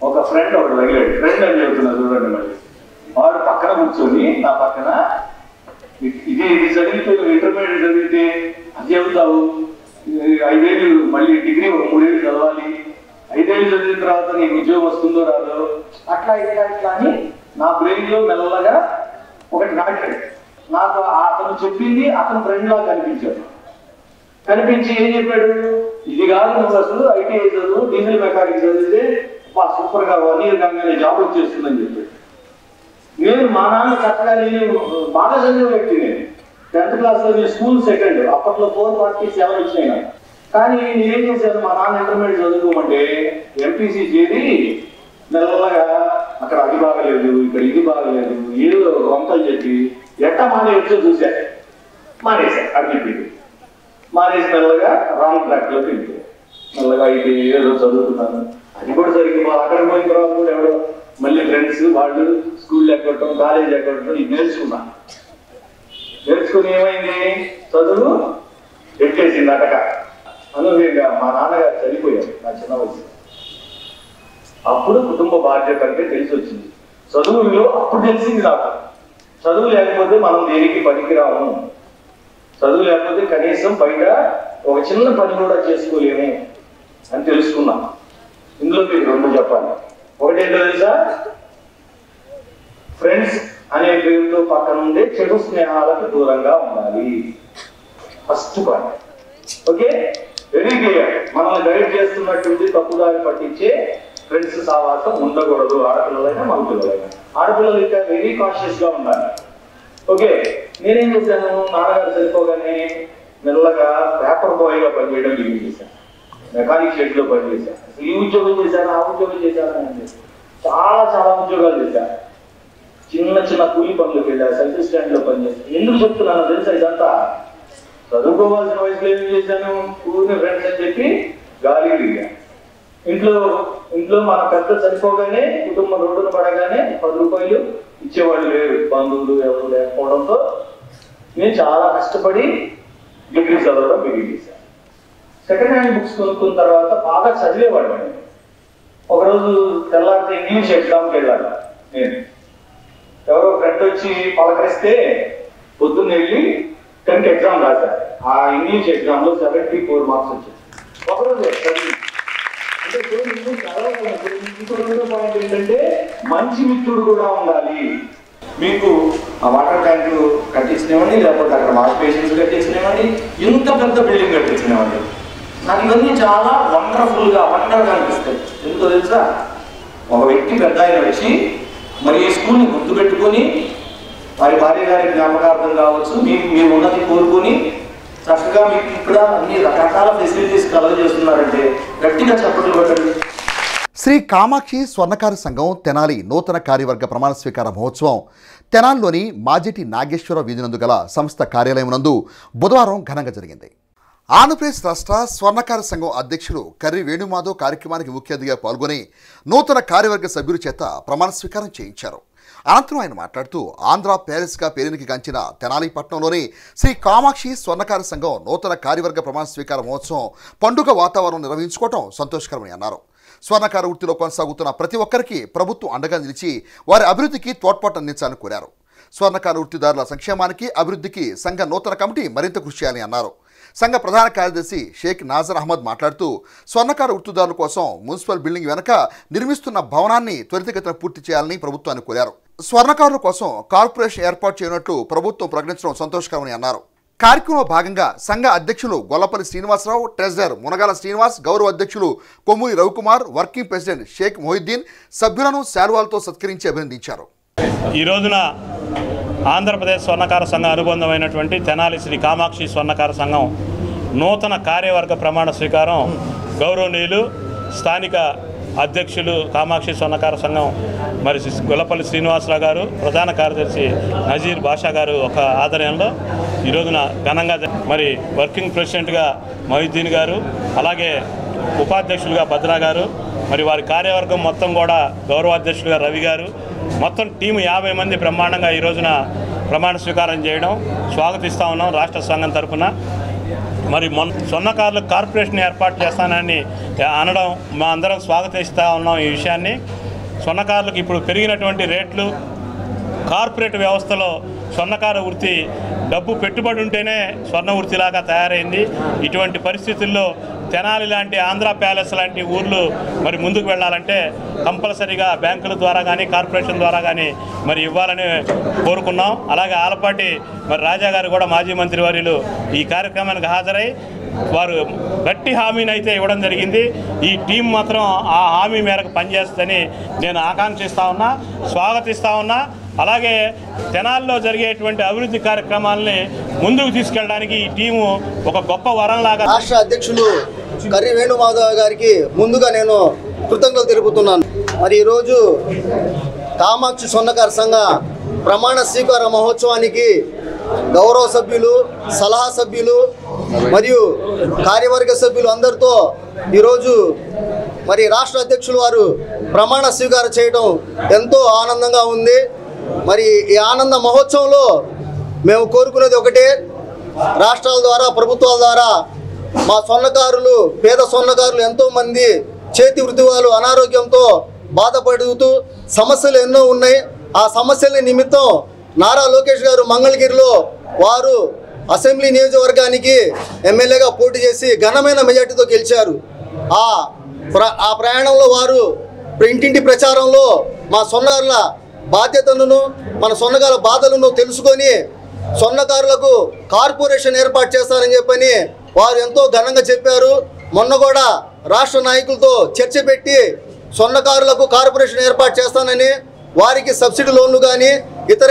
ఒక ఫ్రెండ్ ఒకటి తగిలాడు. ఫ్రెండ్ అని చెబుతున్నా చూడండి. మళ్ళీ వాడు పక్కన కూర్చొని నా పక్కన ఇది చదివితే ఇంటర్మీడియట్ చదివితే అది చెబుతావు, 5 ఏళ్ళు మళ్ళీ డిగ్రీ 3 ఏళ్ళు చదవాలి, 5 ఏళ్ళు చదివిన తర్వాత నీకు ఉద్యోగం వస్తుందో రాదో, అట్లా ఇట్లా అని నా బ్రెయిన్ లో మెల్లగా ఒకటి నాటాడు. నాకు అతను చెప్పింది అతను ఫ్రెండ్ లాగా కనిపించి ఏం చెప్పాడు, ఇది కాదు నువ్వు అసలు ఐటీఐ చదువు, డీజిల్ మెకానిక్ చదివితే సూపర్ గా 1 ఇయర్ కాగానే జాబ్ వచ్చేస్తుందని చెప్పాడు. నేను మా నాన్న చక్కగా నేను బాగా చదివిన వ్యక్తి. నేను 10th క్లాస్ లో స్కూల్ సెకండ్, అప్పట్లో 4 parties ఎవరు వచ్చినాయి నాకు. కానీ నేనేం చేశాను, మా నాన్న ఇంటర్మీడియట్ చదువుకోమంటే ఎంపీసీ చేరి మెల్లగా అక్కడ అది బాగలేదు, ఇక్కడ ఇది బాగలేదు, ఏదో వంకలు చెప్పి ఎట్టా మానేయచ్చో చూశాను. మానేశాను. అది చెప్పింది మానేసి మెల్లగా రాంగ్ ట్రాక్ లోకి వెళ్ళి మెల్లగా అయితే ఏదో చదువుతున్నాను. అది కూడా సరిగ్గా అక్కడ పోయిన తర్వాత కూడా ఎవడో మళ్ళీ ఫ్రెండ్స్ వాళ్ళు స్కూల్ ఎక్కడం, కాలేజ్ ఎక్కడం ఇది నేర్చుకున్నాను. నేర్చుకుని ఏమైంది, చదువు ఎక్కేసింది అటక. అనుభవంగా మా నాన్నగారు చనిపోయారు నా చిన్న వయసు. అప్పుడు కుటుంబ బాధ్యత అంటే తెలిసి వచ్చింది. చదువులో అప్పుడు తెలిసింది నాకు, చదువు లేకపోతే మనం దేనికి పనికిరాము, చదువు లేకపోతే కనీసం బయట ఒక చిన్న పని కూడా చేసుకోలేము అని తెలుసుకున్నాం. ఇందులో మీకు 2 చెప్పాలి. ఒకటేంటో తెలుసా, ఫ్రెండ్స్ అనే పేరుతో పక్కన ఉండే చెడు స్నేహాలకు దూరంగా ఉండాలి. First point. Okay, very clear. మనల్ని గైడ్ చేస్తున్నట్టుంది తప్పుదారి పట్టించే ఫ్రెండ్స్ సావాసం ఉండకూడదు. ఆడపిల్లలైనా మగ పిల్లలైనా. ఆడపిల్లలు ఇంకా వెరీ కాన్షియస్ గా ఉండాలి. ఓకే, నేనేం చేశాను, నాన్నగారు చనిపోగానే మెల్లగా పేపర్ బాయ్ గా పనిచేయడం బిగిన్ చేశాను. మెకానిక్ షెడ్ లో పనిచేశాను. ఈ ఉద్యోగం చేశాను, ఆ ఉద్యోగం చేశాను అని చాలా ఉద్యోగాలు చేశాను. చిన్న కూలి పనులకు వెళ్ళాను, సైకిల్ స్టాండ్ లో పనిచేశాను. ఎందుకు చెప్తున్నాను తెలుసా? ఇదంతా చదువుకోవాల్సిన వయసులో ఏం చేశాను, ఊరిని ఫ్రెండ్స్ అని చెప్పి గాలి తిరిగాను. ఇంట్లో మన పెద్ద చనిపోగానే కుటుంబం రోడ్డున పడగానే 10 రూపాయలు ఇచ్చేవాళ్ళు లేరు, బంధువులు ఎవరు లేకపోవడంతో నేను చాలా కష్టపడి డిగ్రీ చదవడం బిగిన్ చేశాను. సెకండ్ హ్యాండ్ బుక్స్ కొనుక్కున్న తర్వాత బాగా చదివేవాడు. ఒకరోజు తెల్లారితే ఇంగ్లీష్ ఎగ్జామ్కి వెళ్ళాను. నేను ఎవరో ఫ్రెండ్ వచ్చి పలకరిస్తే పొద్దున్న వెళ్ళి 10th ఎగ్జామ్ రాశాను. ఆ ఇంగ్లీష్ ఎగ్జామ్ లో 74 మార్క్స్ వచ్చాయి ఒకరోజు. అంటే ఇంకో 2వ పాయింట్ ఏంటంటే మంచి మిత్రుడు కూడా ఉండాలి. మీకు ఆ వాటర్ ట్యాంక్ కట్టించినవ్వండి, లేకపోతే అక్కడ వాష్ బేసిన్స్ కట్టించినవ్వండి, ఇంత పెద్ద బిల్డింగ్ కట్టించినవ్వండి, నాకు ఇవన్నీ చాలా వండర్గా అనిపిస్తాయి. ఎందుకో తెలుసా, ఒక వ్యక్తి పెద్ద ఆయన వచ్చి మరి ఈ స్కూల్ని గుర్తుపెట్టుకొని వారి భార్య గారి జ్ఞాపకార్థం కావచ్చు, మీ ఉన్నతి కోరుకుని చక్కగా మీకు ఇక్కడ అన్ని రకరకాల ఫెసిలిటీస్ కలుగజేస్తున్నారంటే గట్టిగా చప్పట్లు కొట్టండి. శ్రీ కామాక్షి స్వర్ణకార సంఘం తెనాలి నూతన కార్యవర్గ ప్రమాణ స్వీకార మహోత్సవం తెనాలిలోని మాజేటి నాగేశ్వర వీధినందు గల సంస్థ కార్యాలయం నందు బుధవారం ఘనంగా జరిగింది. ఆంధ్రప్రదేశ్ రాష్ట్ర స్వర్ణకార సంఘం అధ్యక్షులు కర్రి వేణుమాధవ్ కార్యక్రమానికి ముఖ్య అతిథిగా పాల్గొని నూతన కార్యవర్గ సభ్యుల చేత ప్రమాణ స్వీకారం చేయించారు. అనంతరం ఆయన మాట్లాడుతూ ఆంధ్ర ప్యారిస్గా పేరునికి గాంచిన తెనాలి పట్టణంలోని శ్రీ కామాక్షి స్వర్ణకార సంఘం నూతన కార్యవర్గ ప్రమాణ స్వీకార మహోత్సవం పండుగ వాతావరణం నిర్వహించుకోవడం సంతోషకరమని అన్నారు. స్వర్ణకార వృత్తిలో కొనసాగుతున్న ప్రతి ఒక్కరికి ప్రభుత్వం అండగా నిలిచి వారి అభివృద్ధికి తోడ్పాటు అందించాలని కోరారు. స్వర్ణకార వృత్తిదారుల సంక్షేమానికి అభివృద్ధికి సంఘ నూతన కమిటీ మరింత కృషి చేయాలని అన్నారు. సంఘ ప్రధాన కార్యదర్శి షేక్ నాజర్ అహ్మద్ మాట్లాడుతూ స్వర్ణకార వృత్తిదారుల కోసం మున్సిపల్ బిల్డింగ్ వెనుక నిర్మిస్తున్న భవనాన్ని త్వరితగతిన పూర్తి చేయాలని ప్రభుత్వాన్ని కోరారు. స్వర్ణకారుల కోసం కార్పొరేషన్ ఏర్పాటు చేయనున్నట్లు ప్రభుత్వం ప్రకటించడం సంతోషకరమని అన్నారు. కార్యక్రమంలో భాగంగా సంఘ అధ్యక్షులు గొల్లపల్లి శ్రీనివాసరావు, ట్రెజరర్ మునగాల శ్రీనివాస్, గౌరవ అధ్యక్షులు కొమ్మూరి రవికుమార్, వర్కింగ్ ప్రెసిడెంట్ షేక్ మొహిద్దీన్ సభ్యులను శాలువాలతో సత్కరించి అభినందించారు. ఈ రోజున ఆంధ్రప్రదేశ్ స్వర్ణకార సంఘం అనుబంధమైనటువంటి తెనాలి శ్రీ కామాక్షి స్వర్ణకార సంఘం నూతన కార్యవర్గ ప్రమాణ స్వీకారం గౌరవనీయులు స్థానిక అధ్యక్షులు కామాక్షి స్వర్ణకార సంఘం మరి గొల్లపల్లి శ్రీనివాసరావు గారు, ప్రధాన కార్యదర్శి నజీర్ బాషా గారు ఒక ఆధ్వర్యంలో ఈ రోజున ఘనంగా మరి వర్కింగ్ ప్రెసిడెంట్గా మొహిద్దీన్ గారు, అలాగే ఉపాధ్యక్షులుగా భద్రా గారు, మరి వారి కార్యవర్గం మొత్తం కూడా గౌరవ అధ్యక్షులుగా రవి గారు, మొత్తం టీము 50 మంది బ్రహ్మాండంగా ఈ రోజున ప్రమాణ స్వీకారం చేయడం స్వాగతిస్తూ ఉన్నాం రాష్ట్ర సంఘం తరఫున. మరి స్వర్ణకారులకు కార్పొరేషన్ ఏర్పాటు చేస్తానని అనడం మా అందరం స్వాగతిస్తూ ఉన్నాం. ఈ విషయాన్ని స్వర్ణకారులకు ఇప్పుడు పెరిగినటువంటి రేట్లు, కార్పొరేట్ వ్యవస్థలో స్వర్ణకార వృత్తి డబ్బు పెట్టుబడి ఉంటేనే స్వర్ణ వృత్తిలాగా తయారైంది. ఇటువంటి పరిస్థితుల్లో తెనాలి లాంటి ఆంధ్ర ప్యాలెస్ లాంటి ఊర్లు మరి ముందుకు వెళ్ళాలంటే కంపల్సరీగా బ్యాంకుల ద్వారా కానీ కార్పొరేషన్ ద్వారా కానీ మరి ఇవ్వాలని కోరుకున్నాం. అలాగే ఆలపాటి మరి రాజా గారు కూడా మాజీ మంత్రివర్యులు ఈ కార్యక్రమానికి హాజరై వారు గట్టి హామీని అయితే ఇవ్వడం జరిగింది. ఈ టీం మాత్రం ఆ హామీ మేరకు పనిచేస్తుందని నేను ఆకాంక్షిస్తూ ఉన్నా, స్వాగతిస్తూ ఉన్నా. అలాగే తెనాల్లో జరిగేటువంటి అభివృద్ధి కార్యక్రమాలని ముందుకు తీసుకెళ్ళడానికి ఈ టీము ఒక గొప్ప వరంలాగా. రాష్ట్ర అధ్యక్షులు కర్రి వేణుమాధవ్ గారికి ముందుగా నేను కృతజ్ఞతలు తెలుపుతున్నాను. మరి ఈరోజు కామాక్షి స్వర్ణకార సంఘ ప్రమాణ స్వీకార మహోత్సవానికి గౌరవ సభ్యులు, సలహా సభ్యులు మరియు కార్యవర్గ సభ్యులు అందరితో ఈరోజు మరి రాష్ట్ర అధ్యక్షులు వారు ప్రమాణ స్వీకారం చేయడం ఎంతో ఆనందంగా ఉంది. మరి ఈ ఆనంద మహోత్సవంలో మేము కోరుకునేది ఒకటే, రాష్ట్రాల ద్వారా ప్రభుత్వాల ద్వారా మా స్వర్ణకారులు, పేద స్వర్ణకారులు ఎంతోమంది చేతి వృత్తి వాళ్ళు అనారోగ్యంతో బాధపడుతూ సమస్యలు ఎన్నో ఉన్నాయి. ఆ సమస్యల నిమిత్తం నారా లోకేష్ గారు మంగళగిరిలో వారు అసెంబ్లీ నియోజకవర్గానికి ఎమ్మెల్యేగా పోటీ చేసి ఘనమైన మెజార్టీతో గెలిచారు. ఆ ప్రయాణంలో వారు ఇంటింటి ప్రచారంలో మా స్వర్ణకారుల బాధ్యతలను, మన స్వర్ణకారుల బాధలను తెలుసుకొని స్వర్ణకారులకు కార్పొరేషన్ ఏర్పాటు చేస్తారని చెప్పని వారు ఎంతో ఘనంగా చెప్పారు. మొన్న కూడా రాష్ట్ర నాయకులతో చర్చ పెట్టి స్వర్ణకారులకు కార్పొరేషన్ ఏర్పాటు చేస్తానని, వారికి సబ్సిడీ లోన్లు కానీ ఇతర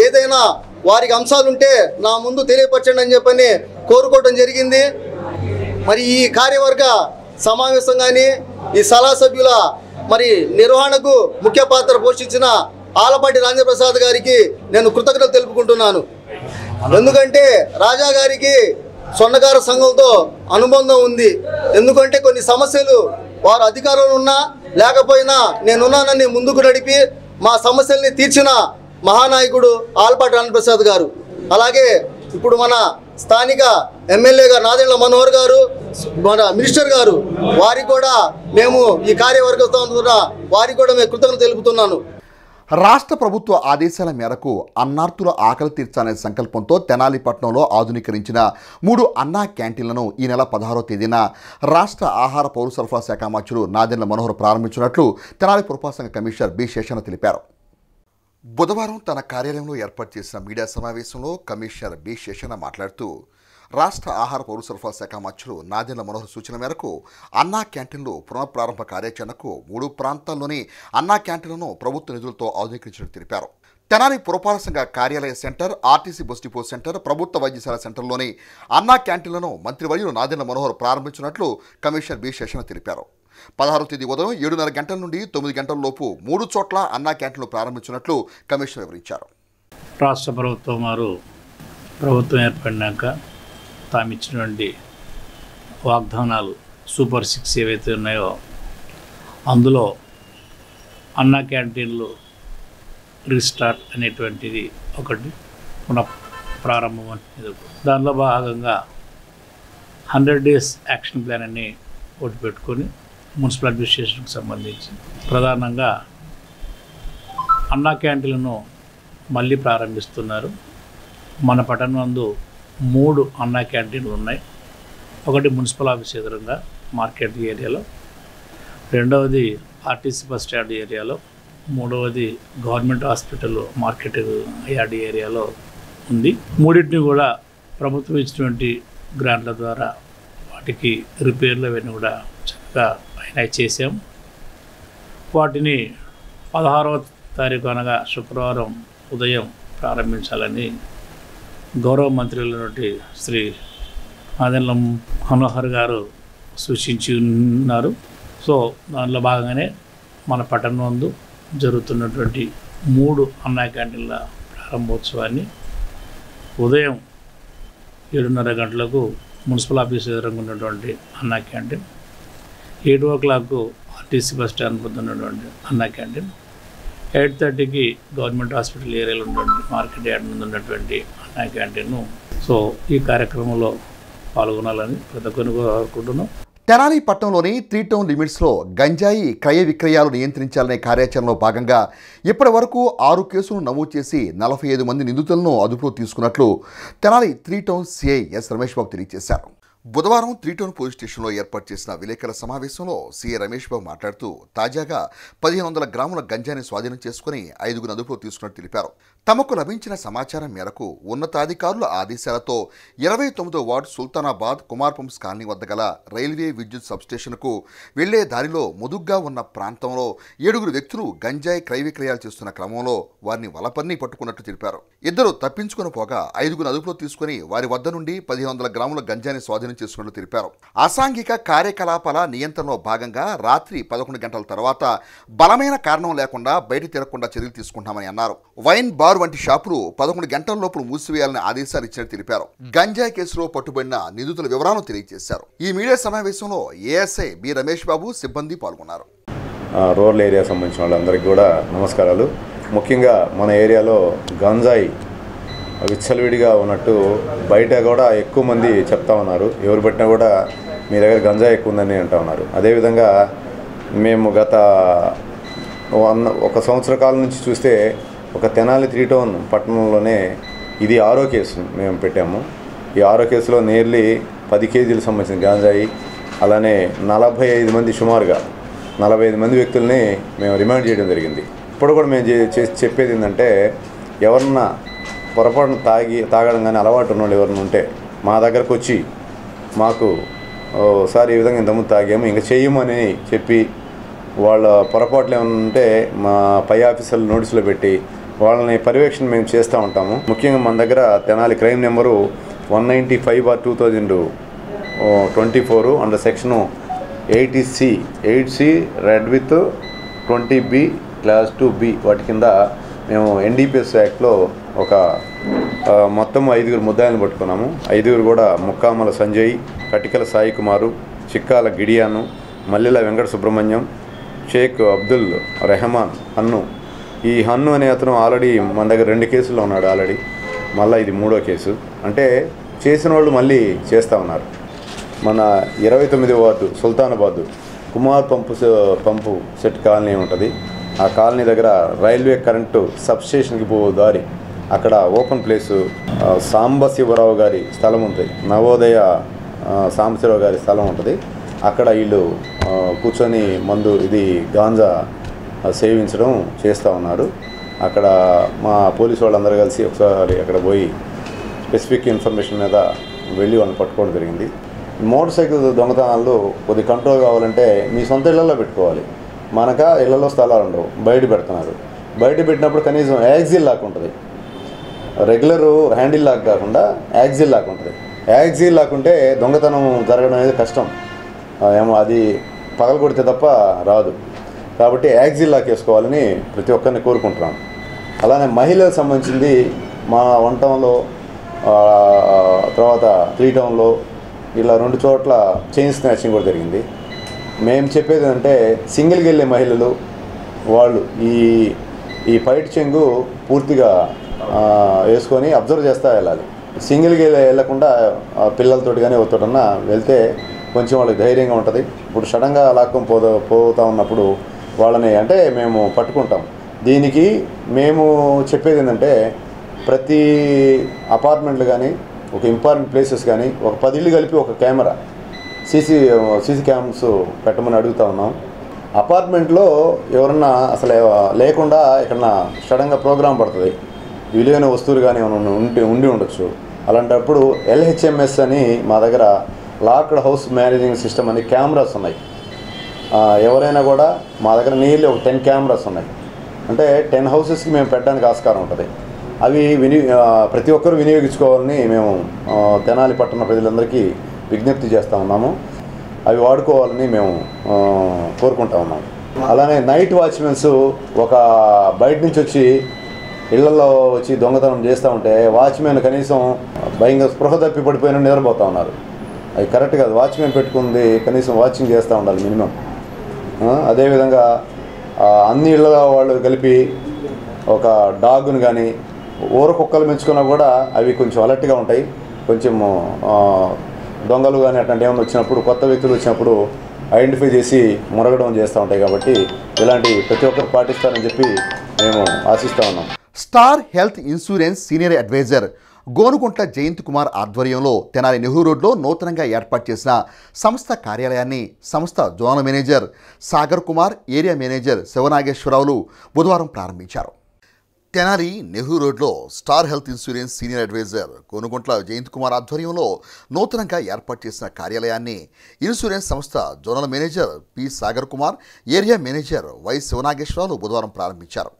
ఏదైనా వారికి అంశాలుంటే నా ముందు తెలియపరచండి అని చెప్పని కోరుకోవడం జరిగింది. మరి ఈ కార్యవర్గ సమావేశం కానీ ఈ సలహా సభ్యుల మరి నిర్వహణకు ముఖ్య పాత్ర పోషించిన ఆలపాటి రాజేంద్రప్రసాద్ గారికి నేను కృతజ్ఞతలు తెలుపుకుంటున్నాను. ఎందుకంటే రాజా గారికి స్వర్ణకార సంఘంతో అనుబంధం ఉంది. ఎందుకంటే కొన్ని సమస్యలు వారు అధికారంలో ఉన్నా లేకపోయినా నేనున్నానని ముందుకు నడిపి మా సమస్యల్ని తీర్చిన మహానాయకుడు ఆలపాటి రాజేంద్రప్రసాద్ గారు. అలాగే ఇప్పుడు మన స్థానిక ఎమ్మెల్యేగా నాదెండ్ల మనోహర్ గారు, మన మినిస్టర్ గారు, వారికి కూడా మేము ఈ కార్యవర్గంతో వారికి కూడా మేము కృతజ్ఞతలు తెలుపుతున్నాను. రాష్ట్ర ప్రభుత్వ ఆదేశాల మేరకు అన్నార్తుల ఆకలి తీర్చాలనే సంకల్పంతో తెనాలి పట్టణంలో ఆధునీకరించిన 3 అన్నా క్యాంటీన్లను ఈ నెల 16వ తేదీన రాష్ట్ర ఆహార పౌర సరఫరా శాఖ మంత్రులు నాదెండ్ల మనోహర్ ప్రారంభించినట్లు తెనాలి పురపాలక సంఘ కమిషనర్ బి శేషన్న తెలిపారు. బుధవారం తన కార్యాలయంలో ఏర్పాటు చేసిన మీడియా సమావేశంలో కమిషనర్ బి శేషన్న మాట్లాడుతూ రాష్ట్ర ఆహార పౌర సరఫరా శాఖ మంత్రులు నాదెండ్ల మనోహర్ సూచన మేరకు అన్నా క్యాంటీన్లు పునఃప్రారంభ కార్యాచరణకు 3 ప్రాంతాల్లోని అన్నా క్యాంటీన్లను ప్రభుత్వ నిధులతో ఆధునీకరించినట్టు తెలిపారు. తెనాలి పురపాలక సంఘ కార్యాలయ centre, RTC bus depot centre, ప్రభుత్వ వైద్యశాల సెంటర్లోని అన్నా క్యాంటీన్లను మంత్రివర్యులు నాదెండ్ల మనోహర్ ప్రారంభించినట్లు కమిషనర్ బి శశన తెలిపారు. 16వ తేదీ ఉదయం 7:30 గంటల నుండి 9 గంటల లోపు 3 చోట్ల అన్నా క్యాంటీన్లు ప్రారంభించినట్లు కమిషనర్ వివరించారు. రాష్ట్ర ప్రభుత్వం వారు ప్రభుత్వం ఏర్పడినాక తామిచ్చినటువంటి వాగ్దానాలు సూపర్ 6 ఏవైతే ఉన్నాయో అందులో అన్నా క్యాంటీన్లు రీస్టార్ట్ అనేటువంటిది ఒకటి పునఃప్రారంభం అనేది. దానిలో భాగంగా 100 డేస్ యాక్షన్ ప్లాన్ అని ఒకటి పెట్టుకొని మున్సిపల్ అడ్మినిస్ట్రేషన్కి సంబంధించి ప్రధానంగా అన్నా క్యాంటీన్లను మళ్ళీ ప్రారంభిస్తున్నారు. మన పట్టణంలో 3 అన్నా క్యాంటీన్లు ఉన్నాయి. ఒకటి మున్సిపల్ ఆఫీస్ ఎదురుగా మార్కెట్ ఏరియాలో, రెండవది ఆర్టీసీ బస్ స్టాండ్ ఏరియాలో, మూడవది గవర్నమెంట్ హాస్పిటల్ మార్కెట్ యార్డ్ ఏరియాలో ఉంది. మూడింటిని కూడా ప్రభుత్వం ఇచ్చినటువంటి గ్రాంట్ల ద్వారా వాటికి రిపేర్లు అవన్నీ కూడా చక్కగా ఫైనలైజ్ చేసాం. వాటిని 16వ తారీఖు అనగా శుక్రవారం ఉదయం ప్రారంభించాలని గౌరవ మంత్రులైనటువంటి శ్రీ నాదెండ్ల మనోహర్ గారు సూచించి ఉన్నారు. సో దానిలో భాగంగానే మన పట్టణంలో జరుగుతున్నటువంటి 3 అన్నా క్యాంటీన్ల ప్రారంభోత్సవాన్ని ఉదయం 7:30 గంటలకు మున్సిపల్ ఆఫీస్ ఎదురుగా ఉన్నటువంటి అన్నా canteen, 7 o'clock RTC bus stand వద్ద ఉన్నటువంటి అన్నా క్యాంటీన్, 8:30కి గవర్నమెంట్ హాస్పిటల్ ఏరియాలో ఉన్నటువంటి మార్కెట్ యార్డ్ ముందు ఉన్నటువంటి అన్నా క్యాంటీన్. సో ఈ కార్యక్రమంలో పాల్గొనాలని ప్రతి ఒక్కరిని కోరుకుంటున్నాం. తెనాలి పట్టణంలోని 3 టౌన్ లిమిట్స్లో గంజాయి క్రయ విక్రయాలు నియంత్రించాలనే కార్యాచరణలో భాగంగా ఇప్పటి వరకు 6 కేసులు నమోదు చేసి 45 మంది నిందితులను అదుపులో తీసుకున్నట్లు Tenali 3 town CI S Ramesh Babu తెలియజేశారు. బుధవారం 3 టౌన్ పోలీస్ స్టేషన్లో ఏర్పాటు చేసిన విలేకరుల సమావేశంలో సీఐ రమేష్ బాబు మాట్లాడుతూ తాజాగా 1500 గ్రాముల గంజాని స్వాధీనం చేసుకుని 5గురు అదుపులో తీసుకున్నట్టు తెలిపారు. తమకు లభించిన సమాచారం మేరకు ఉన్నతాధికారుల ఆదేశాలతో 29వ వార్డు సుల్తానాబాద్ కుమార్పంస్ కాలనీ వద్ద గల రైల్వే విద్యుత్ సబ్స్టేషన్కు వెళ్లే దారిలో ముదుగ్గా ఉన్న ప్రాంతంలో 7గురు వ్యక్తులు గంజాయి క్రయ విక్రయాలు చేస్తున్న క్రమంలో వారిని వలపన్ని పట్టుకున్నట్టు తెలిపారు. 2 తప్పించుకుని పోగా 5గురు అదుపులో తీసుకుని వారి వద్ద నుండి 1500 గ్రాముల గంజాని స్వాధీనం చేసుకున్నట్టు తెలిపారు. అసాంఘిక కార్యకలాపాల నియంత్రణలో భాగంగా రాత్రి 11 గంటల తర్వాత బలమైన కారణం లేకుండా బయట తిరగకుండా చర్యలు తీసుకుంటామని అన్నారు. వైన్ బార్ వంటి షాపులు 11 గంటల లోపు మూసివేయాలని ఆదేశాలు ఇచ్చినట్టు తెలిపారు. గంజాయి కేసులో పట్టుబడిన నిందితుల వివరాలను తెలియజేశారు. ఈ మీడియా సమావేశంలో ఏఎస్ఐ బి రమేష్ బాబు సిబ్బంది పాల్గొన్నారు. రూరల్ ఏరియా సంబంధించిన వాళ్ళందరికీ కూడా నమస్కారాలు. ముఖ్యంగా మన ఏరియాలో గంజాయి విచ్చలవిడిగా ఉన్నట్టు బయట కూడా ఎక్కువ మంది చెప్తా ఉన్నారు. ఎవరు పెట్టినా కూడా మీ దగ్గర గంజాయి ఎక్కువ ఉందని అంటూ ఉన్నారు. అదేవిధంగా మేము గత 1 సంవత్సర కాలం నుంచి చూస్తే ఒక తెనాలి 3 టౌన్ పట్టణంలోనే ఇది 6వ కేసు మేము పెట్టాము. ఈ 6వ కేసులో నియర్లీ 10 కేజీలకు సంబంధించిన గంజాయి, అలానే 45 మంది సుమారుగా 45 మంది వ్యక్తుల్ని మేము రిమాండ్ చేయడం జరిగింది. ఇప్పుడు కూడా మేము చెప్పేది ఏంటంటే ఎవరన్నా పొరపాటున తాగడం కానీ అలవాటు ఉన్న వాళ్ళు ఎవరైనా ఉంటే మా దగ్గరకు వచ్చి మాకు సార్ ఈ విధంగా ఇంతకుముందు తాగాము ఇంకా చెయ్యమని చెప్పి వాళ్ళ పొరపాట్లు ఏమైనా ఉంటే మా పై ఆఫీసర్లు నోటీసులో పెట్టి వాళ్ళని పర్యవేక్షణ మేము చేస్తూ ఉంటాము. ముఖ్యంగా మన దగ్గర Tenali crime number 195/2024 under section 8C red with 20B class 2B వాటి కింద మేము NDPS యాక్ట్లో ఒక మొత్తం 5గురు ముద్దాయిలను పట్టుకున్నాము. 5గురు కూడా ముక్కామల సంజయ్, కటికల సాయి కుమారు, చిక్కాల గిడియాను, మల్లెల వెంకట సుబ్రహ్మణ్యం, షేక్ అబ్దుల్ రెహమాన్, హన్ను. ఈ హన్ను అనే అతను ఆల్రెడీ మన దగ్గర 2 కేసుల్లో ఉన్నాడు ఆల్రెడీ. మళ్ళీ ఇది 3వ కేసు. అంటే చేసిన వాళ్ళు మళ్ళీ చేస్తూ ఉన్నారు. మన 29వ ward Sultanabad Kumar pump set colony ఉంటుంది. ఆ కాలనీ దగ్గర రైల్వే కరెంటు సబ్స్టేషన్కి పోయే దారి అక్కడ ఓపెన్ ప్లేసు సాంబశివరావు గారి స్థలం ఉంటుంది. నవోదయ సాంబశివరావు గారి స్థలం ఉంటుంది. అక్కడ వీళ్ళు కూర్చొని మందు ఇది గాంజా సేవించడం చేస్తూ ఉన్నారు. అక్కడ మా పోలీసు వాళ్ళందరూ కలిసి ఒకసారి అక్కడ పోయి స్పెసిఫిక్ ఇన్ఫర్మేషన్ మీద వెళ్ళి వాళ్ళని పట్టుకోవడం జరిగింది. మోటార్ సైకిల్ దొంగతనాలు కొద్ది కంట్రోల్ కావాలంటే మీ సొంత ఇళ్లలో పెట్టుకోవాలి. మనక ఇళ్లలో స్థలాలు ఉండవు, బయట పెడుతున్నారు. బయట పెట్టినప్పుడు కనీసం యాక్సిల్ లాక్ ఉంటుంది, రెగ్యులర్ హ్యాండిల్ లాక్ కాకుండా యాక్సిల్ లాక్ ఉంటుంది. యాక్సిల్ లాక్ ఉంటే దొంగతనం జరగడం అనేది కష్టం, ఏమో అది పగలు కొడితే తప్ప రాదు. కాబట్టి యాక్సిల్ లాక్ వేసుకోవాలని ప్రతి ఒక్కరిని కోరుకుంటున్నాం. అలానే మహిళలకు సంబంధించింది మా 1 టౌన్లో, తర్వాత 3 టౌన్లో ఇలా 2 చోట్ల చైన్ స్నాచింగ్ కూడా జరిగింది. మేము చెప్పేది ఏంటంటే సింగిల్కి వెళ్ళే మహిళలు వాళ్ళు ఈ పైట్ చెంగు పూర్తిగా వేసుకొని అబ్జర్వ్ చేస్తూ వెళ్ళాలి. సింగిల్కి వెళ్ళకుండా పిల్లలతోటి కానీ ఎవరితోటన్నా వెళ్తే కొంచెం వాళ్ళకి ధైర్యంగా ఉంటుంది. ఇప్పుడు సడన్గా లాక్కొని పోతూ ఉన్నప్పుడు వాళ్ళని అంటే మేము పట్టుకుంటాం. దీనికి మేము చెప్పేది ఏంటంటే ప్రతి అపార్ట్మెంట్లు కానీ ఒక ఇంపార్టెంట్ ప్లేసెస్ కానీ ఒక 10 ఇళ్ళు కలిపి ఒక కెమెరా సీసీ క్యామ్స్ పెట్టమని అడుగుతూ ఉన్నాం. అపార్ట్మెంట్లో ఎవరన్నా అసలు లేకుండా ఎక్కడన్నా సడన్గా ప్రోగ్రాం పడుతుంది, విలువైన వస్తువులు కానీ ఏమైనా ఉండి ఉండొచ్చు. అలాంటప్పుడు LHMS అని మా దగ్గర లాక్డ్ హౌస్ మేనేజింగ్ సిస్టమ్ అని కెమెరాస్ ఉన్నాయి. ఎవరైనా కూడా మా దగ్గర నియర్లీ ఒక 10 కెమెరాస్ ఉన్నాయి. అంటే 10 హౌసెస్కి మేము పెట్టడానికి ఆస్కారం ఉంటుంది. అవి ప్రతి ఒక్కరూ వినియోగించుకోవాలని మేము తెనాలి పట్టణ ప్రజలందరికీ విజ్ఞప్తి చేస్తూ ఉన్నాము. అవి వాడుకోవాలని మేము కోరుకుంటా ఉన్నాము. అలానే నైట్ వాచ్మెన్స్ ఒక బయట నుంచి వచ్చి ఇళ్లలో వచ్చి దొంగతనం చేస్తూ ఉంటే వాచ్మెన్ కనీసం భయంగా స్పృహ తప్పి పడిపోయిన నిద్రపోతూ ఉన్నారు. అది కరెక్ట్ కాదు. వాచ్మెన్ పెట్టుకుంది కనీసం వాచింగ్ చేస్తూ ఉండాలి మినిమం. అదేవిధంగా అన్ని ఇళ్ళ వాళ్ళు కలిపి ఒక డాగ్ను కానీ ఊర కుక్కలు పెంచుకున్నా కూడా అవి కొంచెం అలర్ట్గా ఉంటాయి. కొంచెం దొంగలు కానీ అట్లాంటి ఏమైనా వచ్చినప్పుడు కొత్త వ్యక్తులు వచ్చినప్పుడు ఐడెంటిఫై చేసి మురగడం చేస్తూ ఉంటాయి. కాబట్టి ఇలాంటి ప్రతి ఒక్కరు పాటిస్తారని చెప్పి మేము ఆశిస్తూ ఉన్నాం. Star health insurance senior advisor Gonuguntla Jayanth Kumar ఆధ్వర్యంలో తెనాలి నెహ్రూ రోడ్లో నూతనంగా ఏర్పాటు చేసిన సంస్థ కార్యాలయాన్ని సంస్థ zonal manager Sagar Kumar, area manager శివనాగేశ్వరరావులు బుధవారం ప్రారంభించారు. తెనాలి నెహ్రూ రోడ్లో Star health insurance senior advisor Gonuguntla Jayanth Kumar ఆధ్వర్యంలో నూతనంగా ఏర్పాటు చేసిన కార్యాలయాన్ని ఇన్సూరెన్స్ సంస్థ zonal manager P Sagar Kumar, area manager Y శివనాగేశ్వరరావులు బుధవారం ప్రారంభించారు.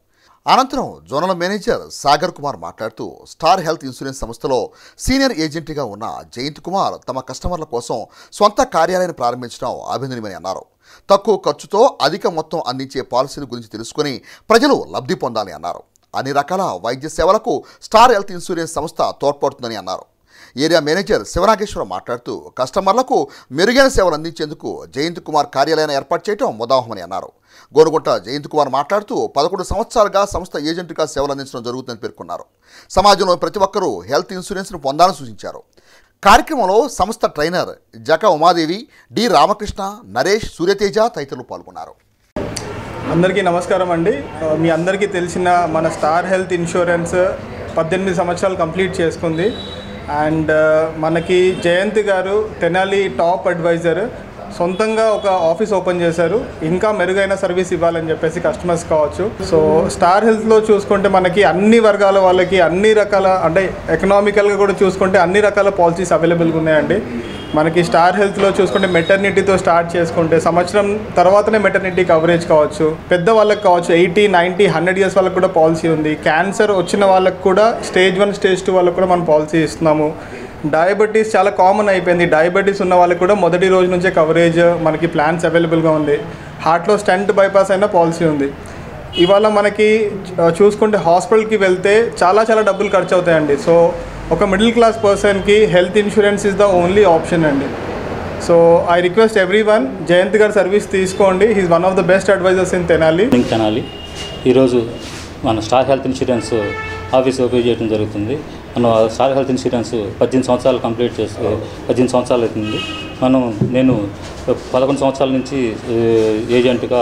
అనంతరం జోనల్ మేనేజర్ సాగర్ కుమార్ మాట్లాడుతూ స్టార్ హెల్త్ ఇన్సూరెన్స్ సంస్థలో సీనియర్ ఏజెంట్గా ఉన్న జయంత్ కుమార్ తమ కస్టమర్ల కోసం సొంత కార్యాలయాన్ని ప్రారంభించడం అభినందనీయమని అన్నారు. తక్కువ ఖర్చుతో అధిక మొత్తం అందించే పాలసీల గురించి తెలుసుకుని ప్రజలు లబ్ధి పొందాలని అన్నారు. అన్ని రకాల వైద్య సేవలకు స్టార్ హెల్త్ ఇన్సూరెన్స్ సంస్థ తోడ్పడుతుందని అన్నారు. ఏరియా మేనేజర్ శివనాగేశ్వరరావు మాట్లాడుతూ కస్టమర్లకు మెరుగైన సేవలు అందించేందుకు జయంత్ కుమార్ కార్యాలయాన్ని ఏర్పాటు చేయడం ముదావహమని అన్నారు. గోనుగుంట జయంత్ కుమార్ మాట్లాడుతూ 11 సంవత్సరాలుగా సంస్థ ఏజెంట్గా సేవలు అందించడం జరుగుతుందని పేర్కొన్నారు. సమాజంలో ప్రతి ఒక్కరూ హెల్త్ ఇన్సూరెన్స్ను పొందాలని సూచించారు. కార్యక్రమంలో సంస్థ ట్రైనర్ జక ఉమాదేవి, డి రామకృష్ణ, నరేష్, సూర్యతేజ తదితరులు పాల్గొన్నారు. అందరికీ నమస్కారం అండి. మీ అందరికీ తెలిసిన మన స్టార్ హెల్త్ ఇన్సూరెన్స్ 18 సంవత్సరాలు కంప్లీట్ చేసుకుంది. అండ్ మనకి జయంత్ గారు తెనాలి టాప్ అడ్వైజర్ సొంతంగా ఒక ఆఫీస్ ఓపెన్ చేశారు. ఇంకా మెరుగైన సర్వీస్ ఇవ్వాలని చెప్పేసి కస్టమర్స్ కావచ్చు. సో స్టార్ హెల్త్లో చూసుకుంటే మనకి అన్ని వర్గాల వాళ్ళకి అన్ని రకాల అంటే ఎకనామికల్గా కూడా చూసుకుంటే అన్ని రకాల పాలసీస్ అవైలబుల్గా ఉన్నాయండి. మనకి స్టార్ హెల్త్లో చూసుకుంటే మెటర్నిటీతో స్టార్ట్ చేసుకుంటే సంవత్సరం తర్వాతనే మెటర్నిటీ కవరేజ్ కావచ్చు, పెద్ద వాళ్ళకి కావచ్చు 80, 90, 100 ఇయర్స్ వాళ్ళకి కూడా పాలసీ ఉంది. క్యాన్సర్ వచ్చిన వాళ్ళకి కూడా స్టేజ్ 1, స్టేజ్ 2 వాళ్ళకి కూడా మనం పాలసీ ఇస్తున్నాము. డయాబెటీస్ చాలా కామన్ అయిపోయింది. డయాబెటీస్ ఉన్న వాళ్ళకి కూడా మొదటి రోజు నుంచే కవరేజ్ మనకి ప్లాన్స్ అవైలబుల్గా ఉంది. హార్ట్లో స్టంట్ బైపాస్ అయినా పాలసీ ఉంది. ఇవాళ మనకి చూసుకుంటే హాస్పిటల్కి వెళ్తే చాలా డబ్బులు ఖర్చు అవుతాయండి. సో ఒక మిడిల్ క్లాస్ పర్సన్కి health insurance is the only option అండి. So I request everyone Jayanth గారి సర్వీస్ తీసుకోండి. He's one of the best advisors in Tenali. ఈరోజు మన Star health Insurance office open చేయడం జరుగుతుంది. మనం స్టార్ హెల్త్ ఇన్సూరెన్స్ 18 సంవత్సరాలు కంప్లీట్ చేసి 18 సంవత్సరాలు అవుతుంది. నేను 11 సంవత్సరాల నుంచి ఏజెంట్గా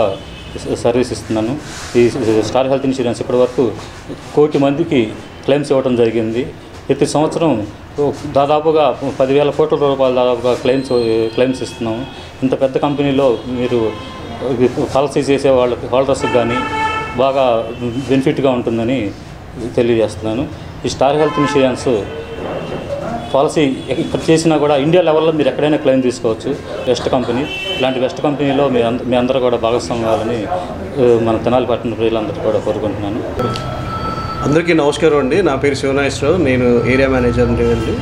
సర్వీస్ ఇస్తున్నాను. ఈ స్టార్ హెల్త్ ఇన్సూరెన్స్ ఇప్పటివరకు 1 కోటి మందికి క్లెయిమ్స్ ఇవ్వడం జరిగింది. ప్రతి సంవత్సరం దాదాపుగా 10,000 కోట్ల రూపాయలు దాదాపుగా క్లెయిమ్స్ ఇస్తున్నాము. ఇంత పెద్ద కంపెనీలో మీరు పాలసీ చేసే వాళ్ళకి హోల్డర్స్కి కానీ బాగా బెనిఫిట్గా ఉంటుందని తెలియజేస్తున్నాను. ఈ స్టార్ హెల్త్ ఇన్సూరెన్స్ పాలసీ ఇక్కడ చేసినా కూడా ఇండియా లెవెల్లో మీరు ఎక్కడైనా క్లెయిమ్ తీసుకోవచ్చు. బెస్ట్ కంపెనీ, ఇలాంటి బెస్ట్ కంపెనీలో మీ అందరూ కూడా భాగస్వామ్యం కావాలని మన తెనాలి పట్టణ ప్రజలందరూ కూడా కోరుకుంటున్నాను. అందరికీ నమస్కారం అండి. నా పేరు శివనాగేశ్వరరావు, నేను ఏరియా మేనేజర్ అండి.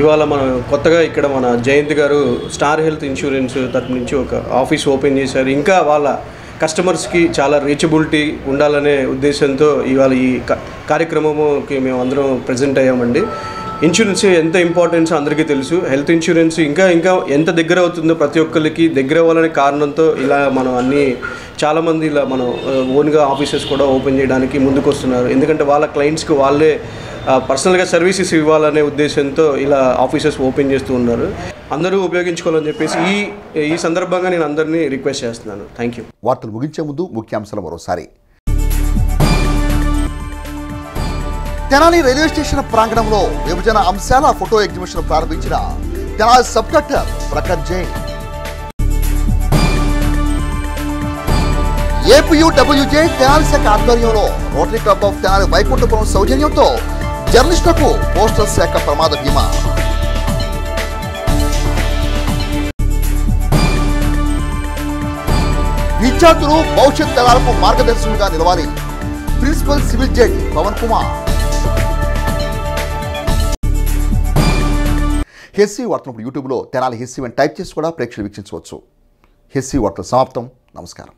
ఇవాళ మనం కొత్తగా ఇక్కడ మన జయంత్ గారు స్టార్ హెల్త్ ఇన్సూరెన్స్ తరపు నుంచి ఒక ఆఫీస్ ఓపెన్ చేశారు. ఇంకా వాళ్ళ కస్టమర్స్కి చాలా రీచబిలిటీ ఉండాలనే ఉద్దేశంతో ఇవాళ ఈ కార్యక్రమంకి మేము అందరం ప్రజెంట్ అయ్యామండి. ఇన్సూరెన్స్ ఎంత ఇంపార్టెన్స్ అందరికీ తెలుసు. హెల్త్ ఇన్సూరెన్స్ ఇంకా ఎంత దగ్గర అవుతుందో ప్రతి ఒక్కరికి దగ్గర అవ్వాలనే కారణంతో ఇలా మనం చాలామంది ఇలా మనం ఓన్గా ఆఫీసెస్ కూడా ఓపెన్ చేయడానికి ముందుకు వస్తున్నారు. ఎందుకంటే వాళ్ళ క్లయింట్స్కి వాళ్ళే పర్సనల్గా సర్వీసెస్ ఇవ్వాలనే ఉద్దేశంతో ఇలా ఆఫీసెస్ ఓపెన్ చేస్తూ ఉన్నారు. అందరూ ఉపయోగించుకోవాలని చెప్పేసి ఈ సందర్భంగా నేను అందరినీ రిక్వెస్ట్ చేస్తున్నాను. Thank you. వార్తలు ముగించే ముందు ముఖ్యాంశాలు మరోసారి. తెనాలి రైల్వే స్టేషన్ ప్రాంగణంలో విభజన అంశాల ఫోటో ఎగ్జిబిషన్ ప్రారంభించిన Tenali sub collector Prakash Jain. APUWJ Tenali శాఖ ఆధ్వర్యంలో rotary club of Tenali Vaikunthapuram సౌజన్యంతో జర్నలిస్టులకు పోస్టల్ శాఖ ప్రమాద బీమా. విద్యార్థులు భవిష్యత్ తరాలకు మార్గదర్శకులుగా నిలవాలి. Principal civil judge Pavan Kumar. హెస్సీ వార్తలు యూట్యూబ్లో తెనాలి హెస్సీ అని టైప్ చేసి కూడా ప్రేక్షకులు వీక్షించవచ్చు. హెస్సీ వార్తలు సమాప్తం. నమస్కారం.